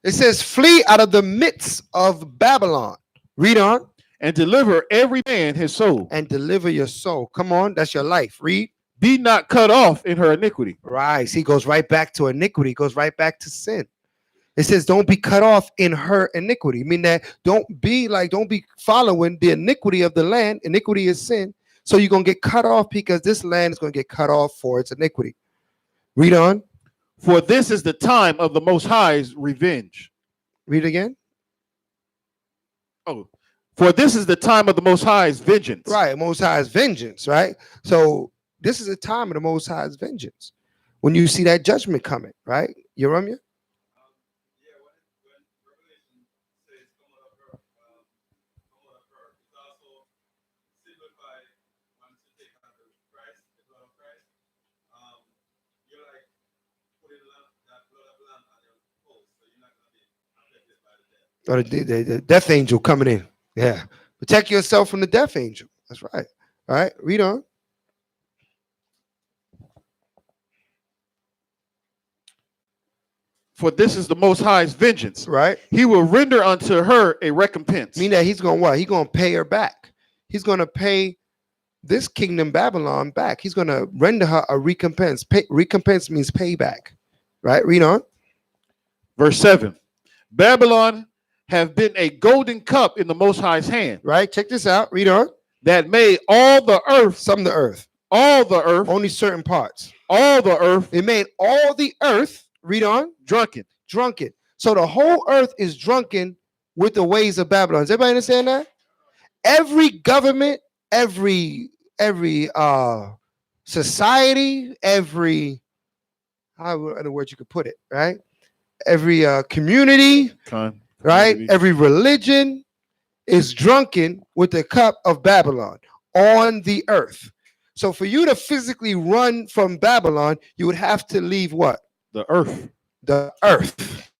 It says, flee out of the midst of Babylon. Read on. and deliver every man his soul. And deliver your soul. Come on, that's your life. Read. Be not cut off in her iniquity. Right. He goes right back to iniquity, goes right back to sin. It says, don't be cut off in her iniquity. I mean that don't be following the iniquity of the land. Iniquity is sin. So you're going to get cut off because this land is going to get cut off for its iniquity. Read on. For this is the time of the Most High's revenge. Read again. Oh, for this is the time of the Most High's vengeance. Right. Most High's vengeance. Right. So this is a time of the Most High's vengeance. When you see that judgment coming. Right. Yeremia? Or the death angel coming in. Yeah. Protect yourself from the death angel. That's right. All right. Read on. For this is the Most High's vengeance. Right. He will render unto her a recompense. Mean that he's going to what? He's going to pay her back. He's going to pay this kingdom Babylon back. He's going to render her a recompense. Recompense means payback. Right. Read on. Verse 7. Babylon have been a golden cup in the Most High's hand. Right. Check this out. Read on. That made all the earth. Some of the earth. All the earth. Only certain parts. All the earth. It made all the earth. Read on. Drunken. Drunken. So the whole earth is drunken with the ways of Babylon. Does everybody understand that? Every government, every society, every, how other words you could put it, right? Every community, right? Every religion is drunken with the cup of Babylon on the earth. So for you to physically run from Babylon, you would have to leave what? The earth. The earth.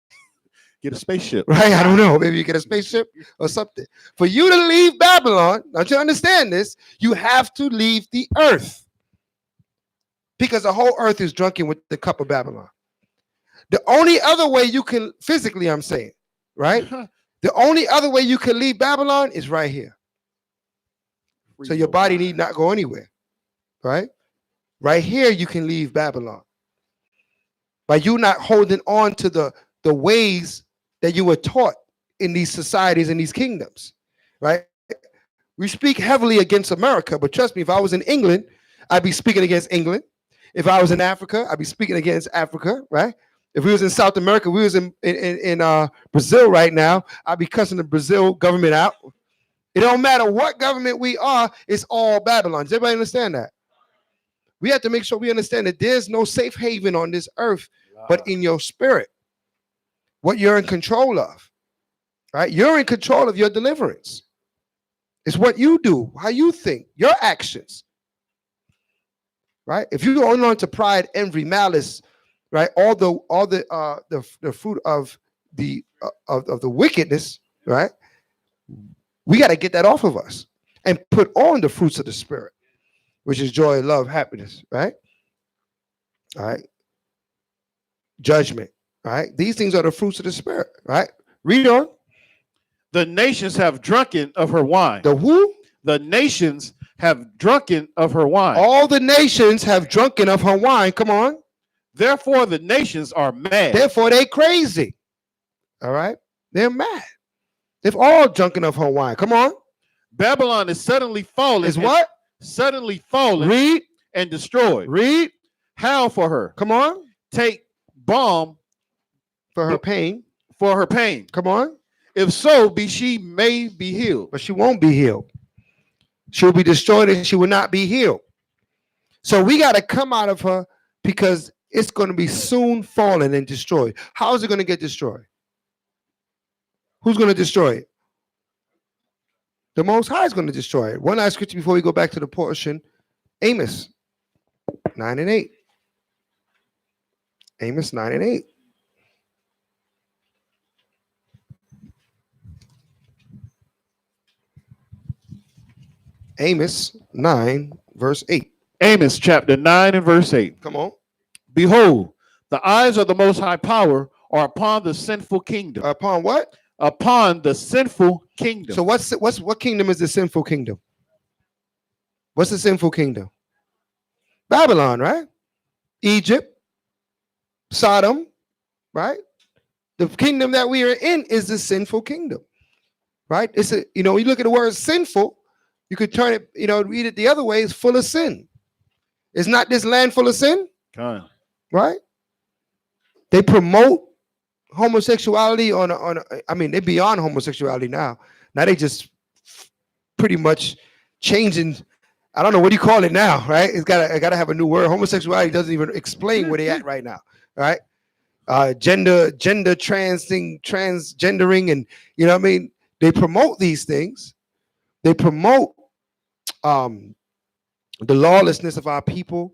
Get a spaceship. Right? I don't know. Maybe you get a spaceship or something. For you to leave Babylon, don't you understand this? You have to leave the earth. Because the whole earth is drunken with the cup of Babylon. The only other way you can, physically I'm saying, right? The only other way you can leave Babylon is right here. So your body need not go anywhere. Right? Right here you can leave Babylon. By you not holding on to the ways that you were taught in these societies and these kingdoms, right? We speak heavily against America, but trust me, if I was in England, I'd be speaking against England. If I was in Africa, I'd be speaking against Africa, right? If we was in South America, we was in Brazil right now, I'd be cussing the Brazil government out. It don't matter what government we are, it's all Babylon. Does everybody understand that? We have to make sure we understand that there's no safe haven on this earth, but in your spirit, what you're in control of, right? You're in control of your deliverance. It's what you do, how you think, your actions, right? If you hold on to pride, envy, malice, right, all the fruit of the wickedness, right? We got to get that off of us and put on the fruits of the spirit, which is joy, love, happiness, right? All right. Judgment, right? These things are the fruits of the spirit, right? Read on. The nations have drunken of her wine. The who? The nations have drunken of her wine. All the nations have drunken of her wine. Come on. Therefore, the nations are mad. Therefore, they crazy. All right. They're mad. They've all drunken of her wine. Come on. Babylon is suddenly fallen. Is what? Suddenly fallen. Read. And destroyed. Read. Howl for her. Come on. Take balm for her pain. For her pain. Come on. If so, she may be healed. But she won't be healed. She'll be destroyed and she will not be healed. So we got to come out of her because it's going to be soon fallen and destroyed. How is it going to get destroyed? Who's going to destroy it? The Most High is going to destroy it. One last scripture before we go back to the portion. Amos 9 and 8. Amos 9 and 8. Amos 9, verse 8. Amos chapter 9 and verse 8. Come on. Behold, the eyes of the Most High power or upon the sinful kingdom. Upon what? Upon the sinful kingdom. So what kingdom is the sinful kingdom? What's the sinful kingdom? Babylon, right? Egypt, Sodom, right? The kingdom that we are in is the sinful kingdom, right? It's a, you look at the word sinful, you could turn it, read it the other way, it's full of sin. Is not this land full of sin? Right? They promote homosexuality they're beyond homosexuality now. Now they just pretty much changing. I don't know, what do you call it now, right? It's gotta have a new word. Homosexuality doesn't even explain where they at right now, right? Gender transgendering, and they promote these things. They promote the lawlessness of our people.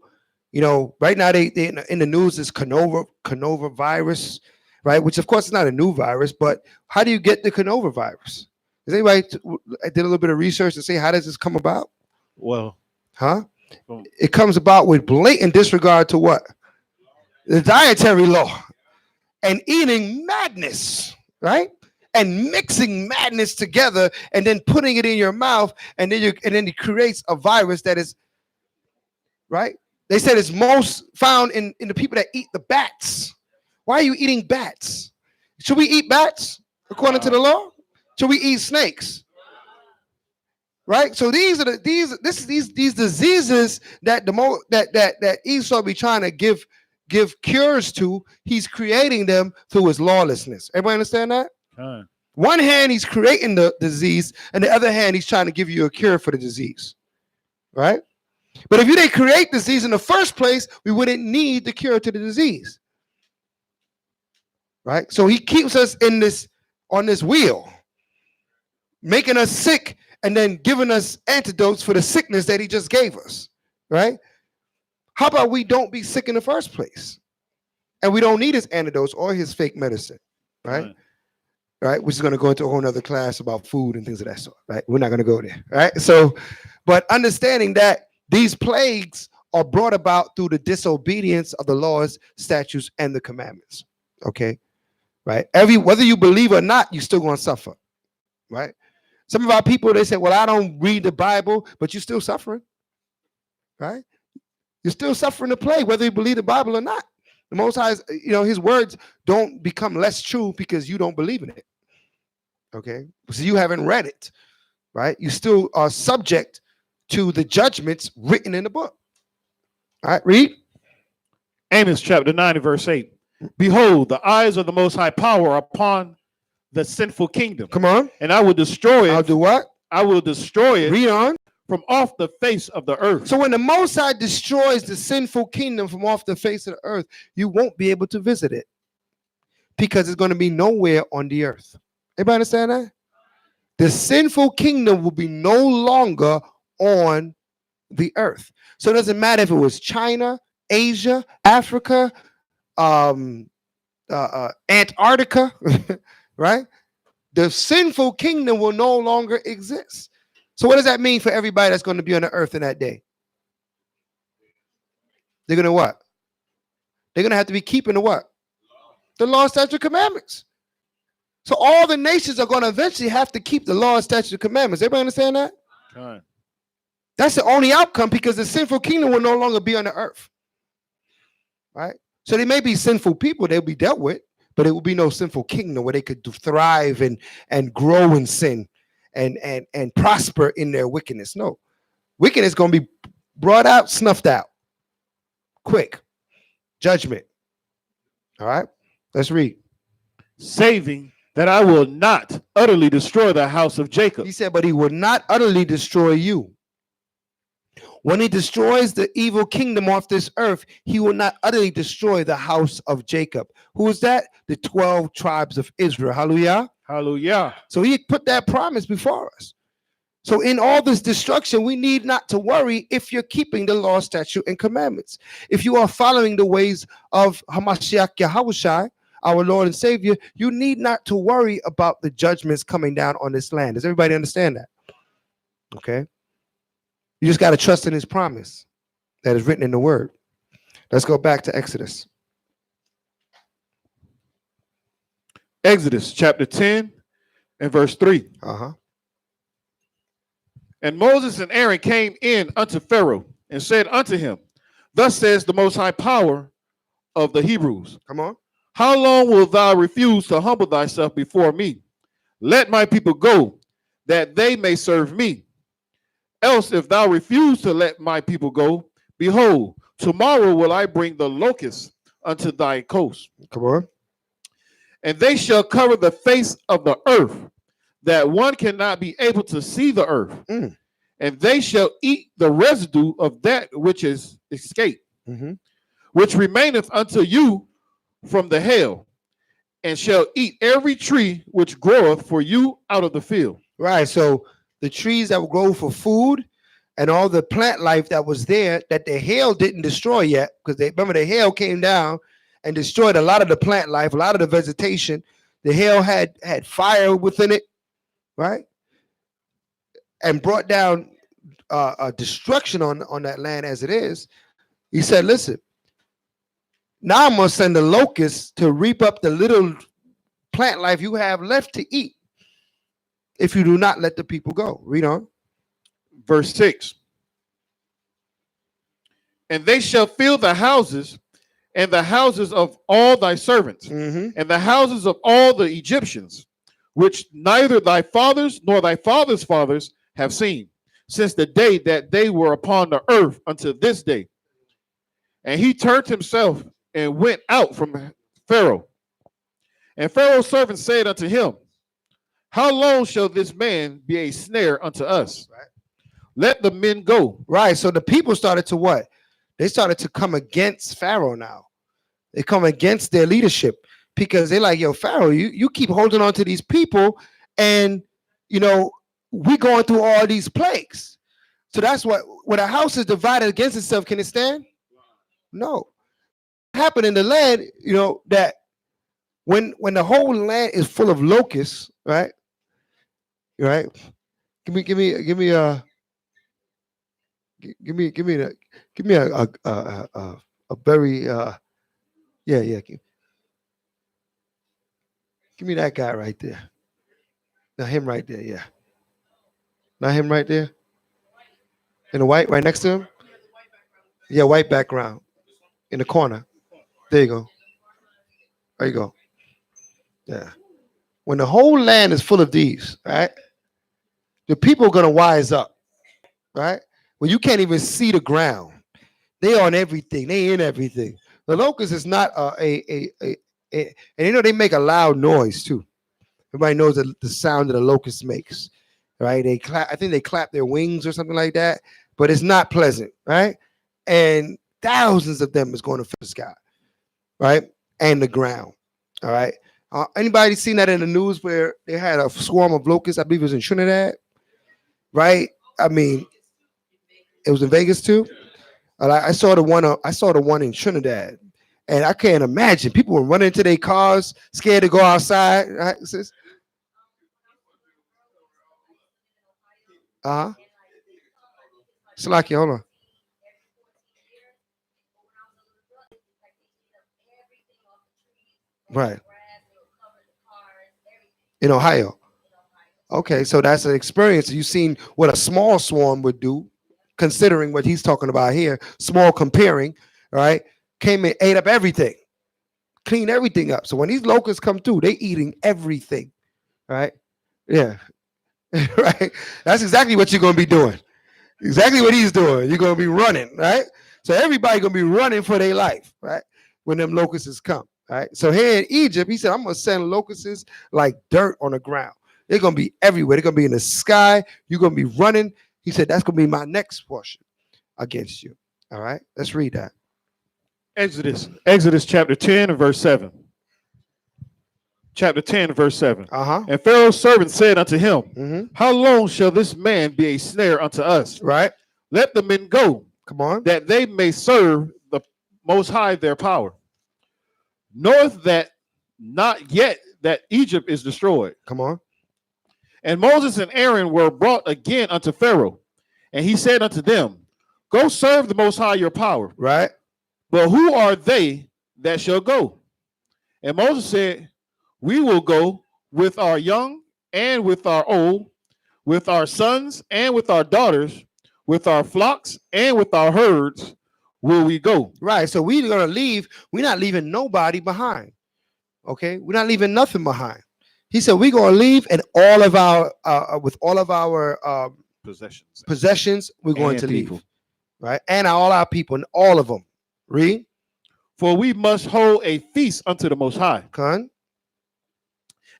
Right now they in the news is Canova virus, right? Which of course is not a new virus, but how do you get the Canova virus? Does anybody did a little bit of research to say how does this come about? Well, it comes about with blatant disregard to what? The dietary law and eating madness, right? And mixing madness together and then putting it in your mouth, and then it creates a virus that is, right? They said it's most found in the people that eat the bats. Why are you eating bats? Should we eat bats according to the law? Should we eat snakes? Right? So these diseases that that Esau be trying to give cures to, he's creating them through his lawlessness. Everybody understand that? One hand he's creating the disease, and the other hand he's trying to give you a cure for the disease. Right? But if you didn't create disease in the first place, we wouldn't need the cure to the disease. Right? So he keeps us on this wheel, making us sick and then giving us antidotes for the sickness that he just gave us. Right? How about we don't be sick in the first place? And we don't need his antidotes or his fake medicine. Right? Right? Which is going to go into a whole nother class about food and things of that sort. Right? We're not going to go there. Right? So, but understanding that these plagues are brought about through the disobedience of the laws, statutes, and the commandments. Okay? Right? Whether you believe or not, you're still going to suffer. Right? Some of our people, they say, well, I don't read the Bible, but you're still suffering. Right? You're still suffering the plague, whether you believe the Bible or not. The Most High, his words don't become less true because you don't believe in it. Okay? So you haven't read it. Right? You still are subject to the judgments written in the book. All right, read. Amos chapter 9 and verse 8. Behold, the eyes of the Most High Power are upon the sinful kingdom. Come on. And I will destroy it. I'll do what? I will destroy it. Read on. From off the face of the earth. So when the Most High destroys the sinful kingdom from off the face of the earth, you won't be able to visit it because it's going to be nowhere on the earth. Everybody understand that? The sinful kingdom will be no longer on the earth. So it doesn't matter if it was China, Asia, Africa, Antarctica, right? The sinful kingdom will no longer exist. So what does that mean for everybody that's going to be on the earth in that day? They're going to what? They're going to have to be keeping the what? The law, statutes, commandments. So all the nations are going to eventually have to keep the law, statutes, commandments. Everybody understand that? Right. That's the only outcome because the sinful kingdom will no longer be on the earth. Right? So they may be sinful people, they'll be dealt with, but it will be no sinful kingdom where they could thrive and grow in sin and prosper in their wickedness. No. Wickedness is going to be brought out, snuffed out. Quick. Judgment. All right? Let's read. Saving that I will not utterly destroy the house of Jacob. He said, but he will not utterly destroy you. When he destroys the evil kingdom off this earth, he will not utterly destroy the house of Jacob. Who is that? The 12 tribes of Israel. Hallelujah. Hallelujah. So he put that promise before us. So in all this destruction, we need not to worry if you're keeping the law, statute, and commandments. If you are following the ways of Hamashiach Yahushai, our Lord and Savior, you need not to worry about the judgments coming down on this land. Does everybody understand that? Okay. You just got to trust in his promise that is written in the word. Let's go back to Exodus. Exodus chapter 10 and verse 3. Uh-huh. And Moses and Aaron came in unto Pharaoh and said unto him, Thus says the Most High Power of the Hebrews, Come on. How long wilt thou refuse to humble thyself before me? Let my people go, that they may serve me. Else, if thou refuse to let my people go, behold, tomorrow will I bring the locusts unto thy coast, Come on. and they shall cover the face of the earth, that one cannot be able to see the earth. Mm. And they shall eat the residue of that which is escaped, Mm-hmm. which remaineth unto you from the hail, and shall eat every tree which groweth for you out of the field. Right. So the trees that will grow for food and all the plant life that was there that the hail didn't destroy yet, because they remember the hail came down and destroyed a lot of the plant life, a lot of the vegetation. The hail had fire within it, right? And brought down a destruction on that land as it is. He said, listen, now I'm going to send the locusts to reap up the little plant life you have left to eat if you do not let the people go. Read on. Verse 6. And they shall fill the houses, and the houses of all thy servants, Mm-hmm. and the houses of all the Egyptians, which neither thy fathers nor thy fathers' fathers have seen, since the day that they were upon the earth unto this day. And he turned himself and went out from Pharaoh. And Pharaoh's servants said unto him, How long shall this man be a snare unto us? Right. Let the men go. Right. So the people started to what? They started to come against Pharaoh now. They come against their leadership because they're like, yo, Pharaoh, you keep holding on to these people, and we going through all these plagues. So that's what when a house is divided against itself, can it stand? No. What happened in the land, that when the whole land is full of locusts, right? Right? Give me a very yeah. Give me that guy right there. Now him right there, yeah. Not him right there. In the white, right next to him. Yeah, white background in the corner. There you go. There you go. Yeah. When the whole land is full of these, right? The people are gonna wise up, right? When you can't even see the ground, they on everything. They in everything. The locust is not and they make a loud noise too. Everybody knows the sound that the locust makes, right? They clap. I think they clap their wings or something like that, but it's not pleasant, right? And thousands of them is going to fill the sky, right? And the ground, all right? Anybody seen that in the news where they had a swarm of locusts? I believe it was in Trinidad, right? I mean, it was in Vegas too. I saw the one in Trinidad, and I can't imagine people were running into their cars, scared to go outside. Right, sis? Salaki, hold on. Right. In Ohio. Okay, so that's an experience. You've seen what a small swarm would do, considering what he's talking about here. Small comparing, right? Came and ate up everything, cleaned everything up. So when these locusts come through, they eating everything, right? Yeah, right. That's exactly what you're gonna be doing. Exactly what he's doing. You're gonna be running, right? So everybody gonna be running for their life, right? When them locusts come, right? So here in Egypt, he said, I'm gonna send locusts like dirt on the ground. They're gonna be everywhere. They're gonna be in the sky. You're gonna be running. He said, that's gonna be my next portion against you. All right, let's read that. Exodus chapter 10 and verse 7. Chapter 10 and verse 7. And Pharaoh's servant said unto him, How long shall this man be a snare unto us? Right. Let the men go. Come on. That they may serve the Most High their power. Knoweth that not yet that Egypt is destroyed. Come on. And Moses and Aaron were brought again unto Pharaoh. And he said unto them, Go serve the Most High your power. Right. But who are they that shall go? And Moses said, we will go with our young and with our old, with our sons and with our daughters, with our flocks and with our herds will we go. Right. So we're gonna leave. We're not leaving nobody behind. Okay, we're not leaving nothing behind. He said we're gonna leave, and all of our with all of our possessions, we're going to people. leave. Right, and all our people, and all of them. Read, For we must hold a feast unto the Most High. Con.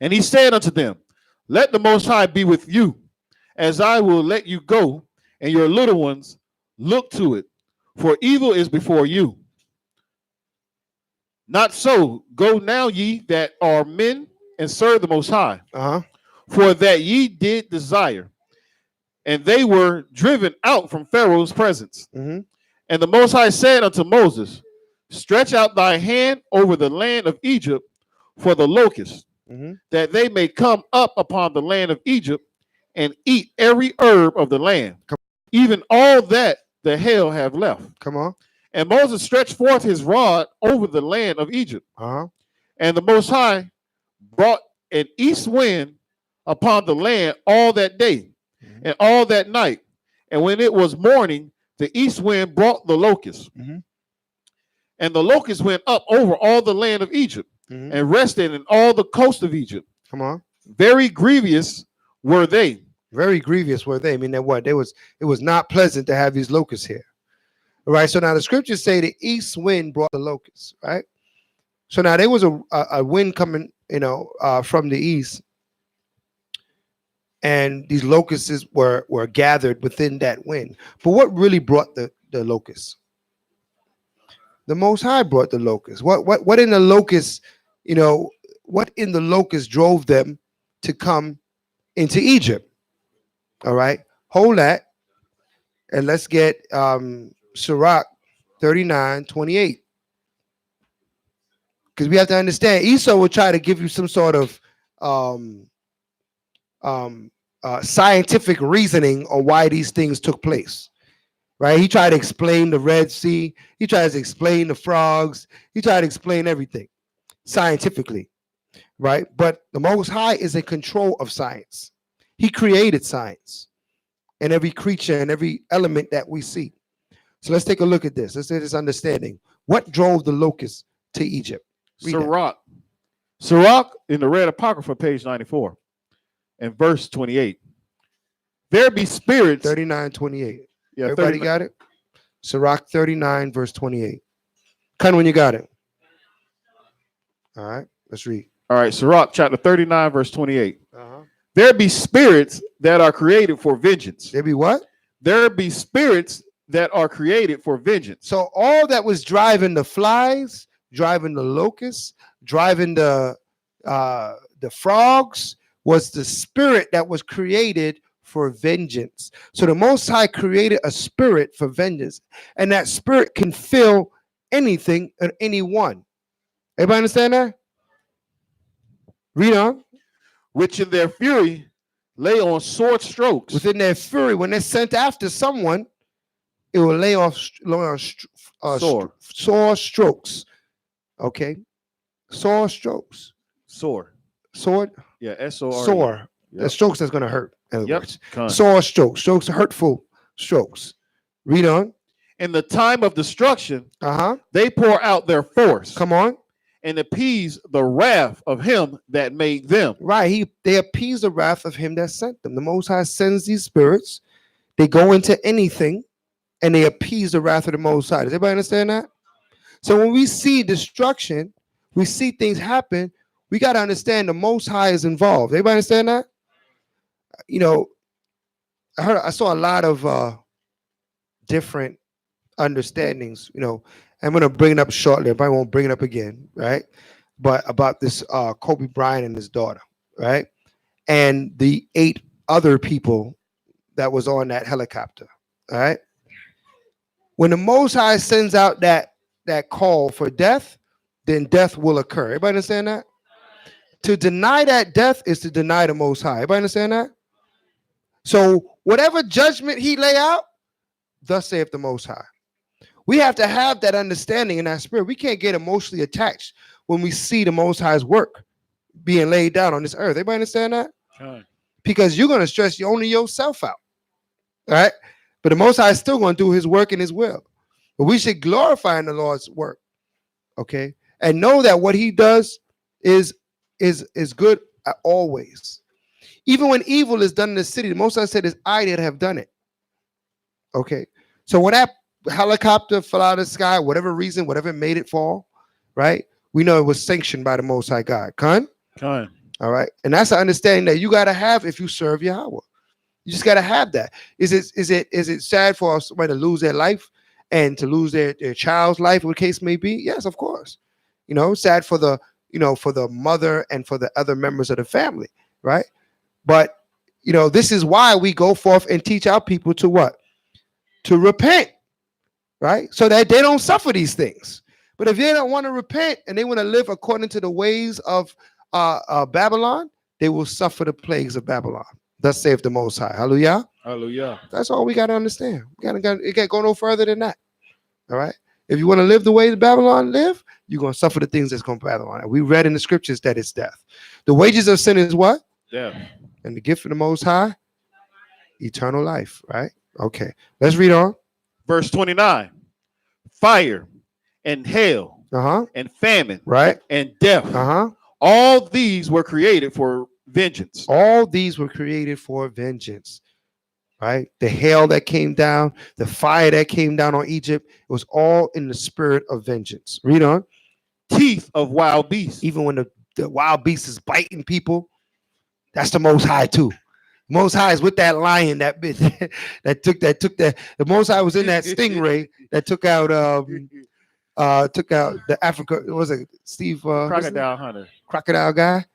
And he said unto them, let the Most High be with you, as I will let you go, and your little ones look to it, for evil is before you. Not so, go now ye that are men, and serve the Most High, for that ye did desire, and they were driven out from Pharaoh's presence. Mm-hmm. And the Most High said unto Moses, stretch out thy hand over the land of Egypt for the locusts, that they may come up upon the land of Egypt and eat every herb of the land, even all that the hail have left. Come on. And Moses stretched forth his rod over the land of Egypt. And the Most High brought an east wind upon the land all that day and all that night. And when it was morning, the east wind brought the locusts. And the locusts went up over all the land of Egypt and rested in all the coast of Egypt. Come on. Very grievous were they. Very grievous were they. I mean, that what? It was not pleasant to have these locusts here. All right. So now the scriptures say the east wind brought the locusts, right? So now there was a wind coming, from the east. And these locusts were gathered within that wind. But what really brought the locusts? The Most High brought the locusts. What in the locusts, what in the locusts drove them to come into Egypt? All right. Hold that. And let's get Sirach 39:28. Because we have to understand, Esau will try to give you some sort of scientific reasoning on why these things took place. Right? He tried to explain the Red Sea. He tries to explain the frogs. He tried to explain everything scientifically. Right? But the Most High is in control of science. He created science and every creature and every element that we see. So let's take a look at this. Let's get this understanding. What drove the locusts to Egypt? Sirach. Sirach in the Red Apocrypha, page 94 and verse 28. There be spirits. 39:28. Yeah, everybody 39. got it? Sirach 39, verse 28. Ken, when you got it. All right, let's read. All right, Sirach chapter 39, verse 28. There be spirits that are created for vengeance. There be what? There be spirits that are created for vengeance. So all that was driving the flies, driving the locusts, driving the frogs was the spirit that was created for vengeance. So the Most High created a spirit for vengeance, and that spirit can fill anything and anyone. Everybody understand that? Read on. Which in their fury lay on sword strokes. Within their fury, when they're sent after someone, it will lay on sore strokes. Okay, sore strokes. Sword. Yeah, S-O-R. Sore. Yep. The strokes that's going to hurt. Yep. Sore strokes. Strokes, hurtful strokes. Read on. In the time of destruction, they pour out their force. Come on. And appease the wrath of him that made them. Right. They appease the wrath of him that sent them. The Most High sends these spirits. They go into anything and they appease the wrath of the Most High. Does everybody understand that? So when we see destruction, we see things happen, we got to understand the Most High is involved. Everybody understand that? I saw a lot of different understandings, I'm going to bring it up shortly. I won't bring it up again, right? But about this Kobe Bryant and his daughter, right? And the 8 other people that was on that helicopter, all right? When the Most High sends out that call for death, then death will occur. Everybody understand that? To deny that death is to deny the Most High. Everybody understand that? So whatever judgment he lay out, thus saith the Most High. We have to have that understanding in our spirit. We can't get emotionally attached when we see the Most High's work. being laid down on this earth. Everybody understand that? Con. Because you're going to stress only yourself out. All right. But the Most High is still going to do his work and his will. But we should glorify in the Lord's work. Okay. And know that what he does is good always. Even when evil is done in the city, the Most High said, "It's I that have done it." Okay. So when that helicopter fell out of the sky, whatever reason, whatever made it fall, right? We know it was sanctioned by the Most High God. Con? All right. And that's the understanding that you got to have if you serve Yahweh. You just got to have that. Is it sad for somebody to lose their life and to lose their child's life, what the case may be? Yes, of course. Sad for the, for the mother and for the other members of the family, right? But, this is why we go forth and teach our people to what? To repent, right? So that they don't suffer these things. But if they don't want to repent and they want to live according to the ways of Babylon, they will suffer the plagues of Babylon. Thus saith the Most High. Hallelujah. Hallelujah. That's all we got to understand. It can't go no further than that. All right. If you want to live the way that Babylon live, you're going to suffer the things that's going to Babylon. We read in the scriptures that it's death. The wages of sin is what? Death. And the gift of the Most High, eternal life. Right. Okay. Let's read on. Verse 29. Fire and hail and famine, right, and death. All these were created for vengeance. All these were created for vengeance. Right? The hail that came down, the fire that came down on Egypt, it was all in the spirit of vengeance. Read on. Teeth of wild beasts. Even when the wild beast is biting people, that's the Most High too. Most High is with that lion that took the Most High was in that stingray that took out the Africa. Was it Steve? Crocodile hunter. Crocodile guy.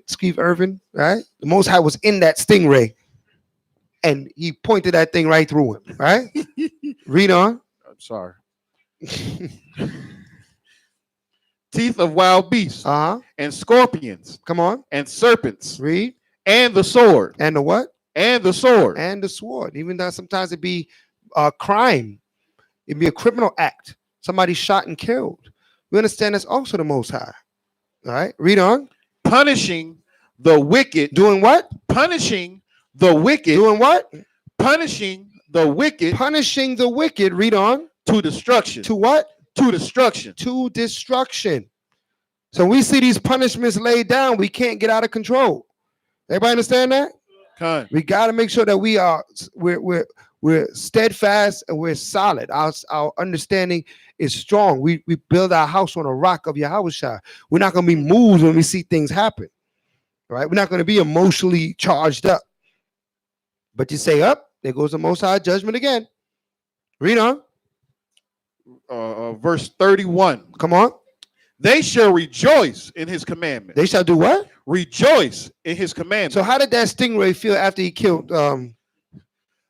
Steve Irvin, right? The Most High was in that stingray, and he pointed that thing right through him. Right? Read on. I'm sorry. Teeth of wild beasts. And scorpions. Come on. And serpents. Read. And the sword. And the what? And the sword. And the sword. Even though sometimes it be a crime. It'd be a criminal act. Somebody shot and killed. We understand that's also the Most High. All right. Read on. Punishing the wicked. Doing what? Punishing the wicked. Doing what? Punishing the wicked. Punishing the wicked. Read on. To destruction. To what? To destruction. To destruction. So we see these punishments laid down. We can't get out of control. Everybody understand that? Con. We got to make sure that we're steadfast and we're solid. Our understanding is strong. We build our house on a rock of Yahushua. We're not going to be moved when we see things happen. Right? We're not going to be emotionally charged up. But you say up, there goes the Most High judgment again. Read on. Verse 31. Come on. They shall rejoice in his commandment. They shall do what? Rejoice in his commandment. So how did that stingray feel after he killed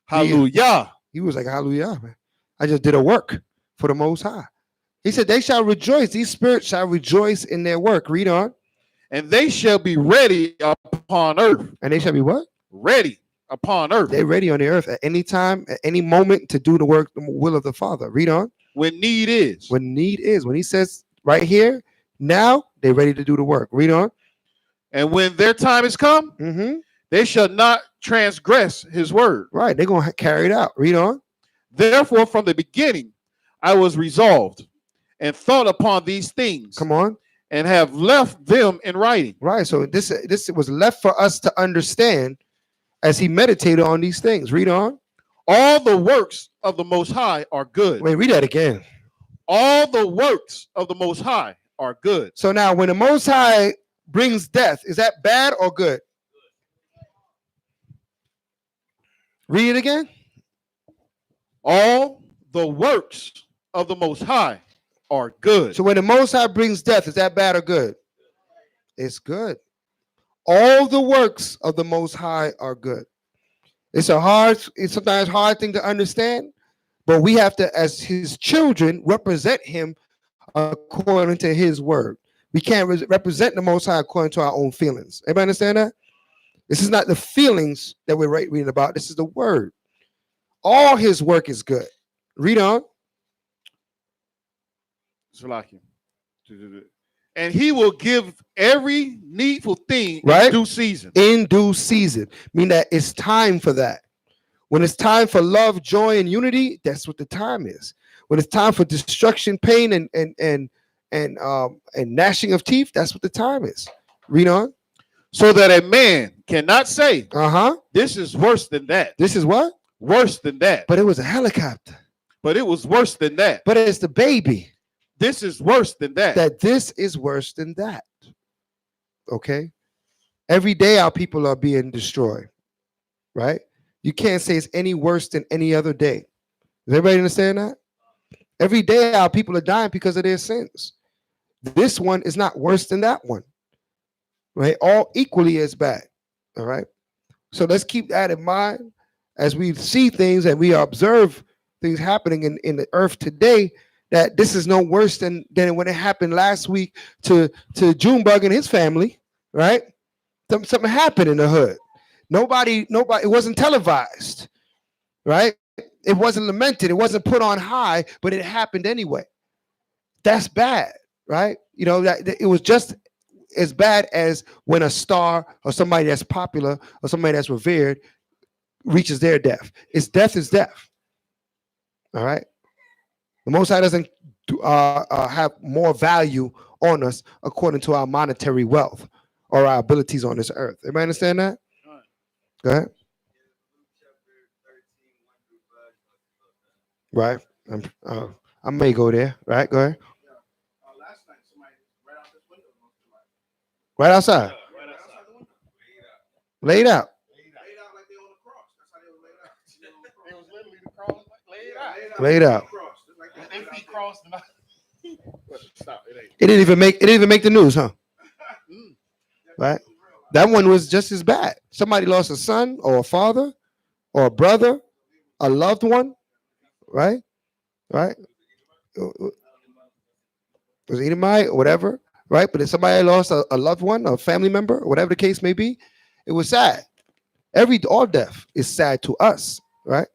Hallelujah. He was like, hallelujah, man. I just did a work for the Most High. He said, they shall rejoice. These spirits shall rejoice in their work. Read on. And they shall be ready upon earth. And they shall be what? Ready upon earth. They're ready on the earth at any time, at any moment to do the work, the will of the Father. Read on. When need is. When need is. When he says right here, now they're ready to do the work. Read on. And when their time is come, they shall not transgress his word. Right. They're going to carry it out. Read on. Therefore, from the beginning, I was resolved and thought upon these things. Come on. And have left them in writing. Right. So this was left for us to understand as he meditated on these things. Read on. All the works of the Most High are good. Wait, read that again. All the works of the Most High are good. So now when the Most High brings death, is that bad or good? Read it again. All the works of the Most High are good. So when the Most High brings death, is that bad or good? It's good. All the works of the Most High are good. It's sometimes hard thing to understand, but we have to, as his children, represent him according to his word. We can't represent the Most High according to our own feelings. Everybody understand that? This is not the feelings that we're reading about. This is the word. All his work is good. Read on. And he will give every needful thing Right? in due season. In due season. Mean that it's time for that. When it's time for love, joy, and unity, that's what the time is. When it's time for destruction, pain, and gnashing of teeth, that's what the time is. Read on. So that a man cannot say, Uh-huh. this is worse than that. This is what? Worse than that. But it was a helicopter. But it was worse than that. But it's the baby. This is worse than that. That this is worse than that. Okay? Every day our people are being destroyed. Right? You can't say it's any worse than any other day. Does everybody understand that? Every day our people are dying because of their sins. This one is not worse than that one. Right? All equally as bad. All right? So let's keep that in mind as we see things and we observe things happening in the earth today, that this is no worse than when it happened last week to Junebug and his family, right? Something happened in the hood. Nobody, it wasn't televised, right? It wasn't lamented. It wasn't put on high, but it happened anyway. That's bad, right? You know, that it was just as bad as when a star or somebody that's popular or somebody that's revered reaches their death. Death is death. All right. The Most High doesn't have more value on us according to our monetary wealth or our abilities on this earth. Everybody understand that? Go ahead. Right. I may go there. Right. Go ahead. Right outside. Laid out. Laid out. It didn't even make the news, huh? Right? That one was just as bad. Somebody lost a son or a father or a brother, a loved one, right? Right? It was Edomite or whatever, right? But if somebody lost a loved one, a family member, or whatever the case may be, it was sad. All death is sad to us, right?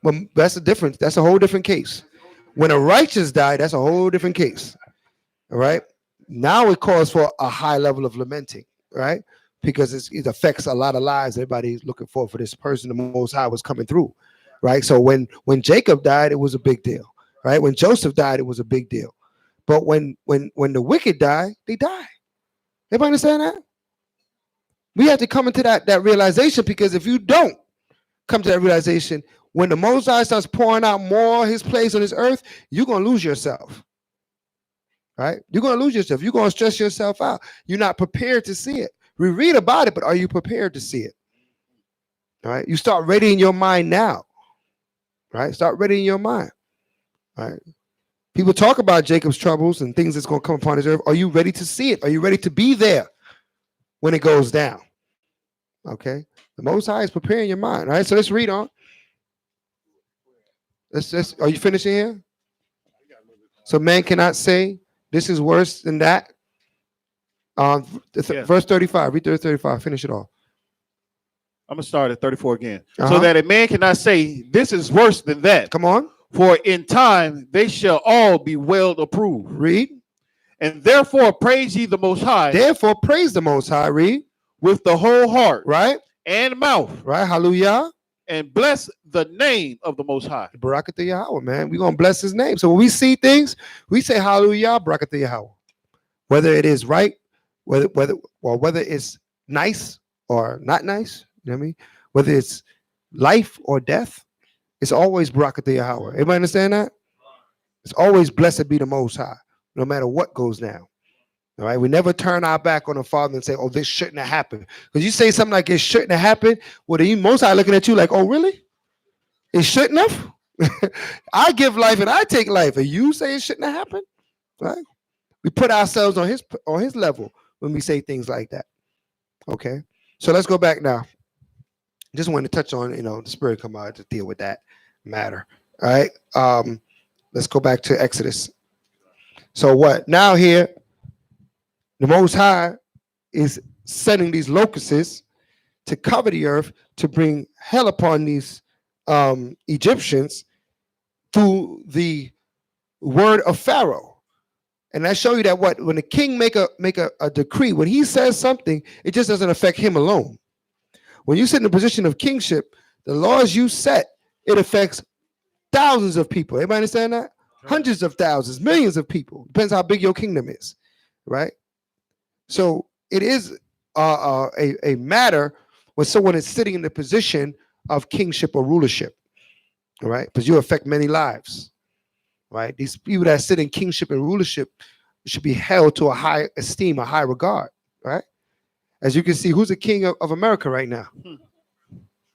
But that's a difference. That's a whole different case. When a righteous die, that's a whole different case. All right. Now it calls for a high level of lamenting, right? Because it affects a lot of lives. Everybody's looking for this person. The Most High was coming through, right? So when Jacob died, it was a big deal, right? When Joseph died, it was a big deal. But when the wicked die, they die. Everybody understand that? We have to come into that realization, because if you don't come to that realization, when the Most High starts pouring out more of his place on this earth, you're going to lose yourself. Right? You're going to lose yourself. You're going to stress yourself out. You're not prepared to see it. We read about it, but are you prepared to see it? All right? You start readying your mind now. Right? Start readying your mind. All right? People talk about Jacob's troubles and things that's going to come upon this earth. Are you ready to see it? Are you ready to be there when it goes down? Okay? The Most High is preparing your mind. All right? So let's read on. Are you finishing here? So man cannot say this is worse than that. Verse 35. Read 35. Finish it off. I'm going to start at 34 again. So that a man cannot say this is worse than that. Come on. For in time they shall all be well approved. Read. And therefore praise ye the Most High. Therefore praise the Most High. Read. With the whole heart. Right. And mouth. Right. Hallelujah. And bless the name of the Most High. Barakatah Yahweh, man. We're going to bless his name. So when we see things, we say hallelujah, Barakatah Yahweh. Whether it is right, whether it's nice or not nice, you know what I mean? Whether it's life or death, it's always Barakatah Yahweh. Everybody understand that? It's always blessed be the Most High, no matter what goes down. All right, we never turn our back on the Father and say, "Oh, this shouldn't have happened." Because you say something like it shouldn't have happened, well, the Most High looking at you like, "Oh, really? It shouldn't have." I give life and I take life, and you say it shouldn't have happened, right? We put ourselves on his level when we say things like that. Okay, so let's go back now. Just wanted to touch on, the Spirit come out to deal with that matter. All right, let's go back to Exodus. So what now here? The Most High is sending these locusts to cover the earth, to bring hell upon these Egyptians, through the word of Pharaoh. And I show you that when the king make a decree, when he says something, it just doesn't affect him alone. When you sit in a position of kingship, the laws you set, it affects thousands of people. Everybody understand that? Hundreds of thousands, millions of people. Depends how big your kingdom is, right? So it is a matter when someone is sitting in the position of kingship or rulership, all right? Because you affect many lives, right? These people that sit in kingship and rulership should be held to a high esteem, a high regard, right? As you can see, who's the king of America right now,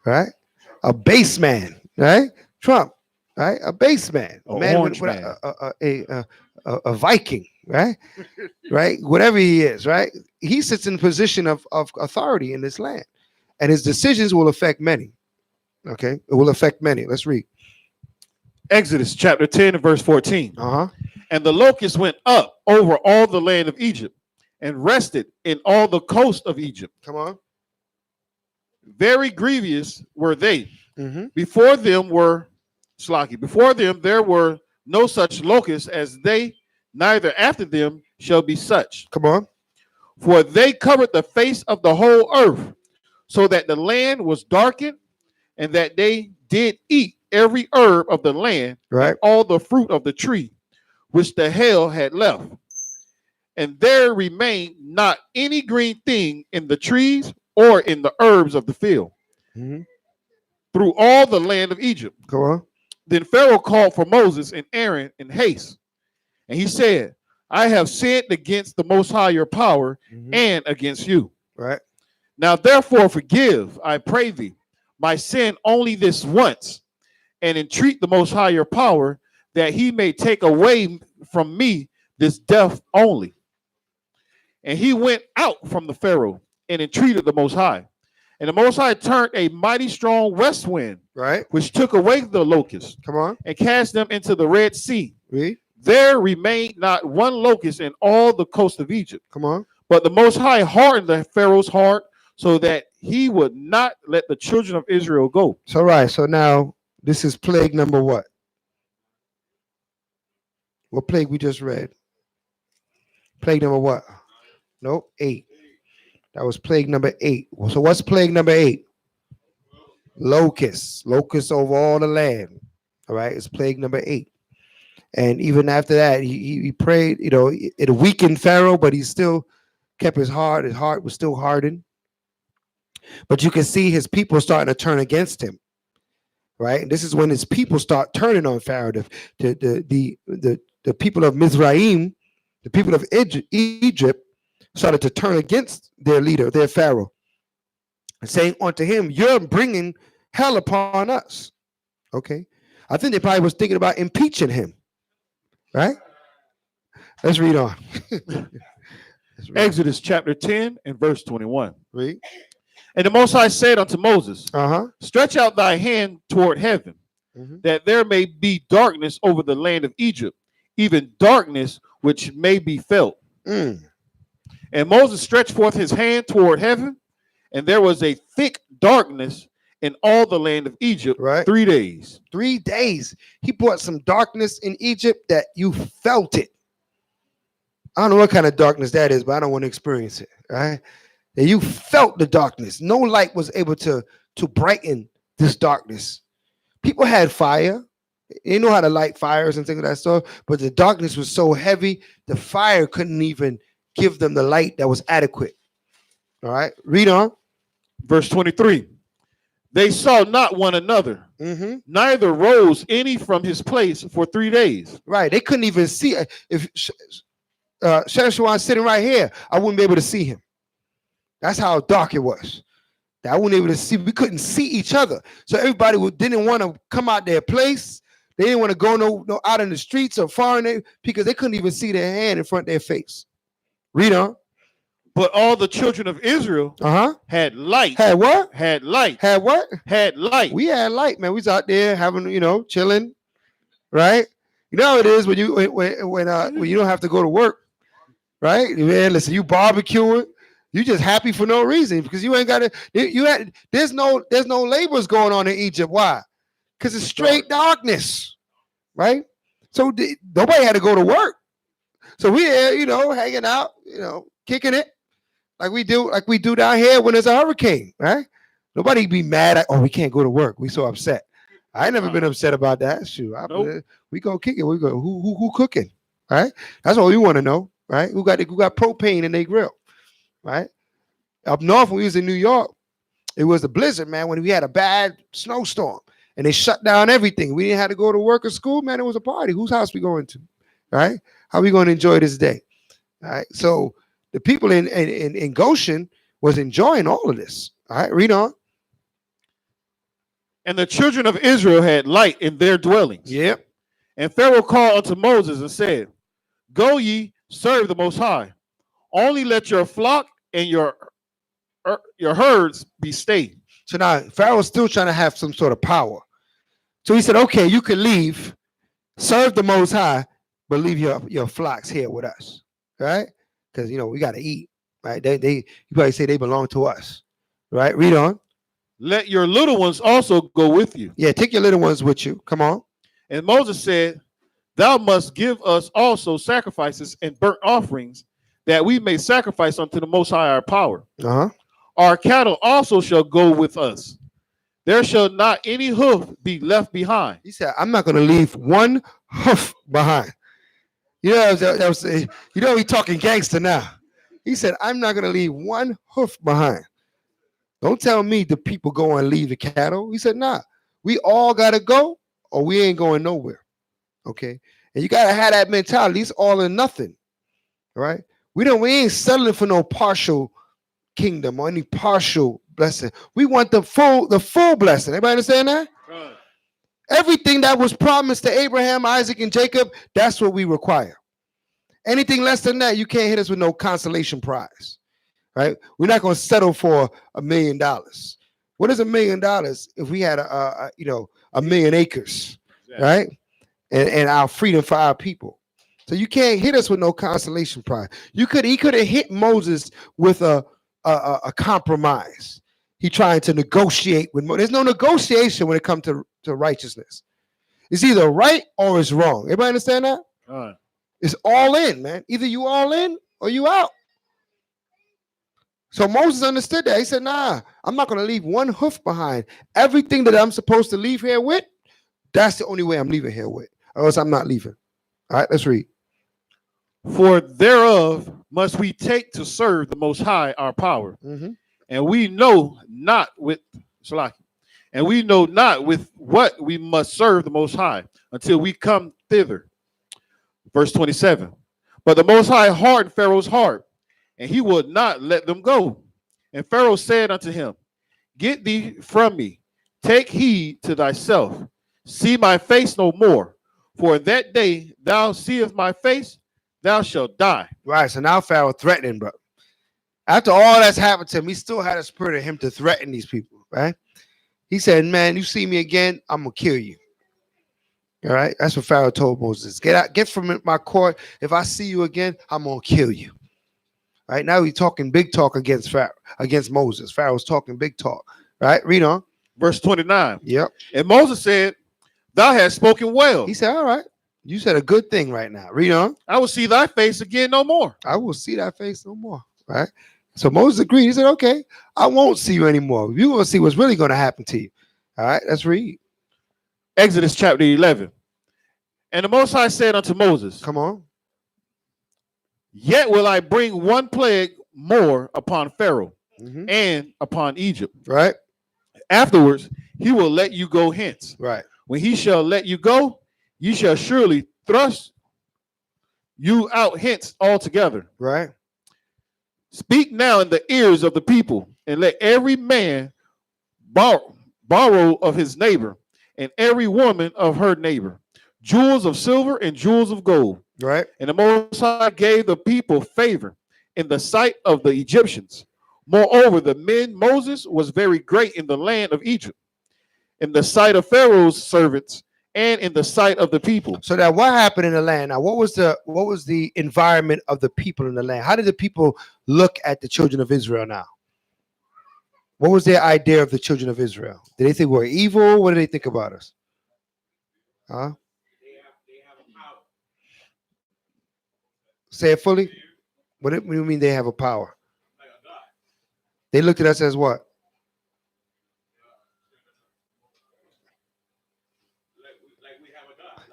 right? A base man, right? Trump, right? A base man, a man orange with man. a Viking, right? Right? Whatever he is, right? He sits in a position of authority in this land, and his decisions will affect many. Okay, it will affect many. Let's read. Exodus chapter 10 and verse 14. Uh-huh. And the locusts went up over all the land of Egypt and rested in all the coast of Egypt. Come on. Very grievous were they. Mm-hmm. Before them there were no such locusts as they, neither after them shall be such. Come on. For they covered the face of the whole earth, so that the land was darkened, and that they did eat every herb of the land, Right. and all the fruit of the tree, which the hail had left. And there remained not any green thing in the trees or in the herbs of the field, Mm-hmm. through all the land of Egypt. Go on. Then Pharaoh called for Moses and Aaron in haste, and he said, I have sinned against the Most High your power, Mm-hmm. and against you. Right. Now therefore forgive, I pray thee, my sin only this once, and entreat the Most High your power, that he may take away from me this death only. And he went out from the Pharaoh and entreated the Most High. And the Most High turned a mighty strong west wind, Right. which took away the locusts Come on. and cast them into the Red Sea. Read. There remained not one locust in all the coast of Egypt. Come on. But the Most High hardened the Pharaoh's heart, so that he would not let the children of Israel go. So right. So now this is plague number what? What plague we just read? Plague number what? Nope. 8. That was plague number 8. So what's plague number 8? Locusts. Locusts over all the land. All right. It's plague number 8. And even after that, he prayed, it weakened Pharaoh, but he still kept his heart. His heart was still hardened. But you can see his people starting to turn against him. Right. And this is when his people start turning on Pharaoh. The people of Mizraim, the people of Egypt, started to turn against their leader, their Pharaoh, saying unto him, you're bringing hell upon us. Okay. I think they probably was thinking about impeaching him. Right? Let's read on. Let's read. Exodus chapter 10 and verse 21. Read. And the Most High said unto Moses, Uh-huh. stretch out thy hand toward heaven, Mm-hmm. that there may be darkness over the land of Egypt, even darkness which may be felt. Mm. And Moses stretched forth his hand toward heaven, and there was a thick darkness in all the land of Egypt, Right. 3 days. 3 days. He brought some darkness in Egypt that you felt it. I don't know what kind of darkness that is, but I don't want to experience it. Right? That you felt the darkness. No light was able to brighten this darkness. People had fire. They know how to light fires and things like that stuff, but the darkness was so heavy, the fire couldn't even give them the light that was adequate. All right, read on. Verse 23. They saw not one another, Mm-hmm. neither rose any from his place for 3 days. Right, they couldn't even see. If Sheshwan sitting right here, I wouldn't be able to see him. That's how dark it was. That I wouldn't be able to see. We couldn't see each other. So everybody didn't want to come out their place. They didn't want to go no out in the streets or far in there because they couldn't even see their hand in front of their face. Read on. But all the children of Israel Uh-huh. had light. Had what? Had light. Had what? Had light. We had light, man. We was out there having, chilling, right? You know how it is when you don't have to go to work, right? Man, listen, you barbecuing, you just happy for no reason because you ain't got to. There's no labors going on in Egypt. Why? Because it's straight darkness. right? So nobody had to go to work. So we hanging out, kicking it like we do down here when there's a hurricane, right? Nobody be mad at, oh, we can't go to work. We so upset. I ain't never been upset about that. Shoot, Nope. we go kick it. We go who cooking, right? That's all we want to know, right? Who got propane in their grill, right? Up north when we was in New York, it was a blizzard, man. When we had a bad snowstorm and they shut down everything, we didn't have to go to work or school, man. It was a party. Whose house we going to, right? How we going to enjoy this day, all right? So the people in Goshen was enjoying all of this. All right, read on. And the children of Israel had light in their dwellings. Yep. And Pharaoh called unto Moses and said, Go ye, serve the Most High. Only let your flock and your herds be stayed. So now Pharaoh's still trying to have some sort of power. So he said, okay, you can leave, serve the Most High, but leave your flocks here with us, right? Because, we got to eat, right? You probably say they belong to us, right? Read on. Let your little ones also go with you. Yeah, take your little ones with you. Come on. And Moses said, Thou must give us also sacrifices and burnt offerings, that we may sacrifice unto the Most High our power. Uh-huh. Our cattle also shall go with us. There shall not any hoof be left behind. He said, I'm not going to leave one hoof behind. He's talking gangster now. He said, I'm not going to leave one hoof behind. Don't tell me the people go and leave the cattle. He said, nah, we all got to go or we ain't going nowhere. Okay. And you got to have that mentality. It's all or nothing. Right. We ain't settling for no partial kingdom or any partial blessing. We want the full blessing. Everybody understand that? Right. Everything that was promised to Abraham, Isaac, and Jacob, that's what we require. Anything less than that, you can't hit us with no consolation prize. Right? We're not going to settle for $1 million. What is $1 million if we had a million acres, exactly. Right? And our freedom for our people. So you can't hit us with no consolation prize. He could have hit Moses with a compromise. He trying to negotiate with Moses. There's no negotiation when it comes to righteousness. It's either right or it's wrong. Everybody understand that? All right. It's all in, man. Either you all in or you out. So Moses understood that. He said, nah, I'm not going to leave one hoof behind. Everything that I'm supposed to leave here with, that's the only way I'm leaving here with. Or else I'm not leaving. All right, let's read. For thereof must we take to serve the Most High our power. Mm-hmm. And we know not with what we must serve the Most High until we come thither. Verse 27. But the Most High hardened Pharaoh's heart, and he would not let them go. And Pharaoh said unto him, Get thee from me, take heed to thyself, see my face no more. For in that day thou seest my face, thou shalt die. Right, so now Pharaoh threatening, bro. After all that's happened to him, he still had a spirit of him to threaten these people, right? He said, man, you see me again, I'm going to kill you. All right, that's what Pharaoh told Moses. Get from my court. If I see you again, I'm going to kill you. Right now, he's talking big talk against Pharaoh, against Moses. Pharaoh's talking big talk. Right, read on. Verse 29. Yep. And Moses said, Thou hast spoken well. He said, all right. You said a good thing right now. Read on. I will see thy face again no more. I will see thy face no more. Right. So Moses agreed. He said, okay, I won't see you anymore. You're going to see what's really going to happen to you. All right, let's read. Exodus chapter 11. And the Most High said unto Moses, come on. Yet will I bring one plague more upon Pharaoh and upon Egypt. Right. Afterwards, he will let you go hence. Right. When he shall let you go, ye shall surely thrust you out hence altogether. Right. Speak now in the ears of the people, and let every man borrow of his neighbor, and every woman of her neighbor, jewels of silver and jewels of gold. Right. And the Most High gave the people favor in the sight of the Egyptians. Moreover, the men Moses was very great in the land of Egypt, in the sight of Pharaoh's servants, and in the sight of the people. So that what happened in the land? Now, what was the environment of the people in the land? How did the people look at the children of Israel now? What was their idea of the children of Israel? Did they think we're evil? What did they think about us? Huh? Say it fully. What do you mean they have a power? They looked at us as what?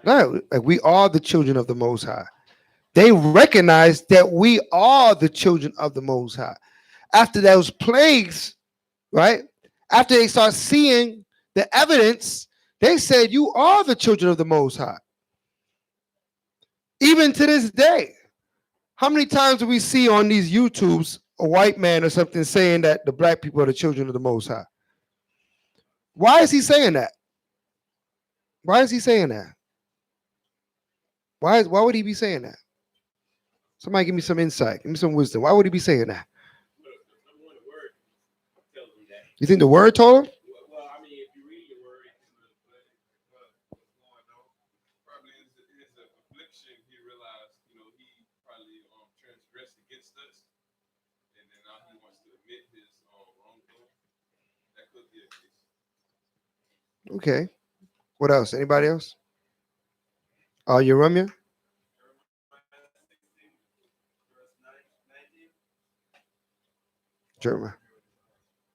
Right, like we are the children of the Most High. They recognize that we are the children of the Most High. After those plagues, right? After they start seeing the evidence, they said, "You are the children of the Most High." Even to this day, how many times do we see on these YouTubes a white man or something saying that the black people are the children of the Most High? Why is he saying that? Why is he saying that? Why would he be saying that? Somebody give me some insight. Give me some wisdom. Why would he be saying that? You think the word told him? Okay. What else? Anybody else? You Ramya? Jeremiah.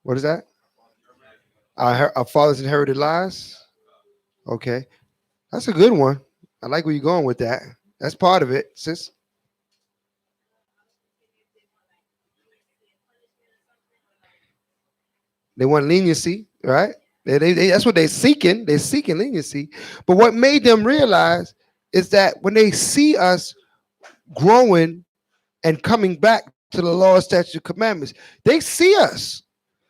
What is that? Our fathers inherited lies. Okay. That's a good one. I like where you're going with that. That's part of it, sis. They want leniency, right? That's what they're seeking. They're seeking leniency. But what made them realize is that when they see us growing and coming back to the law, statutes, and commandments, they see us.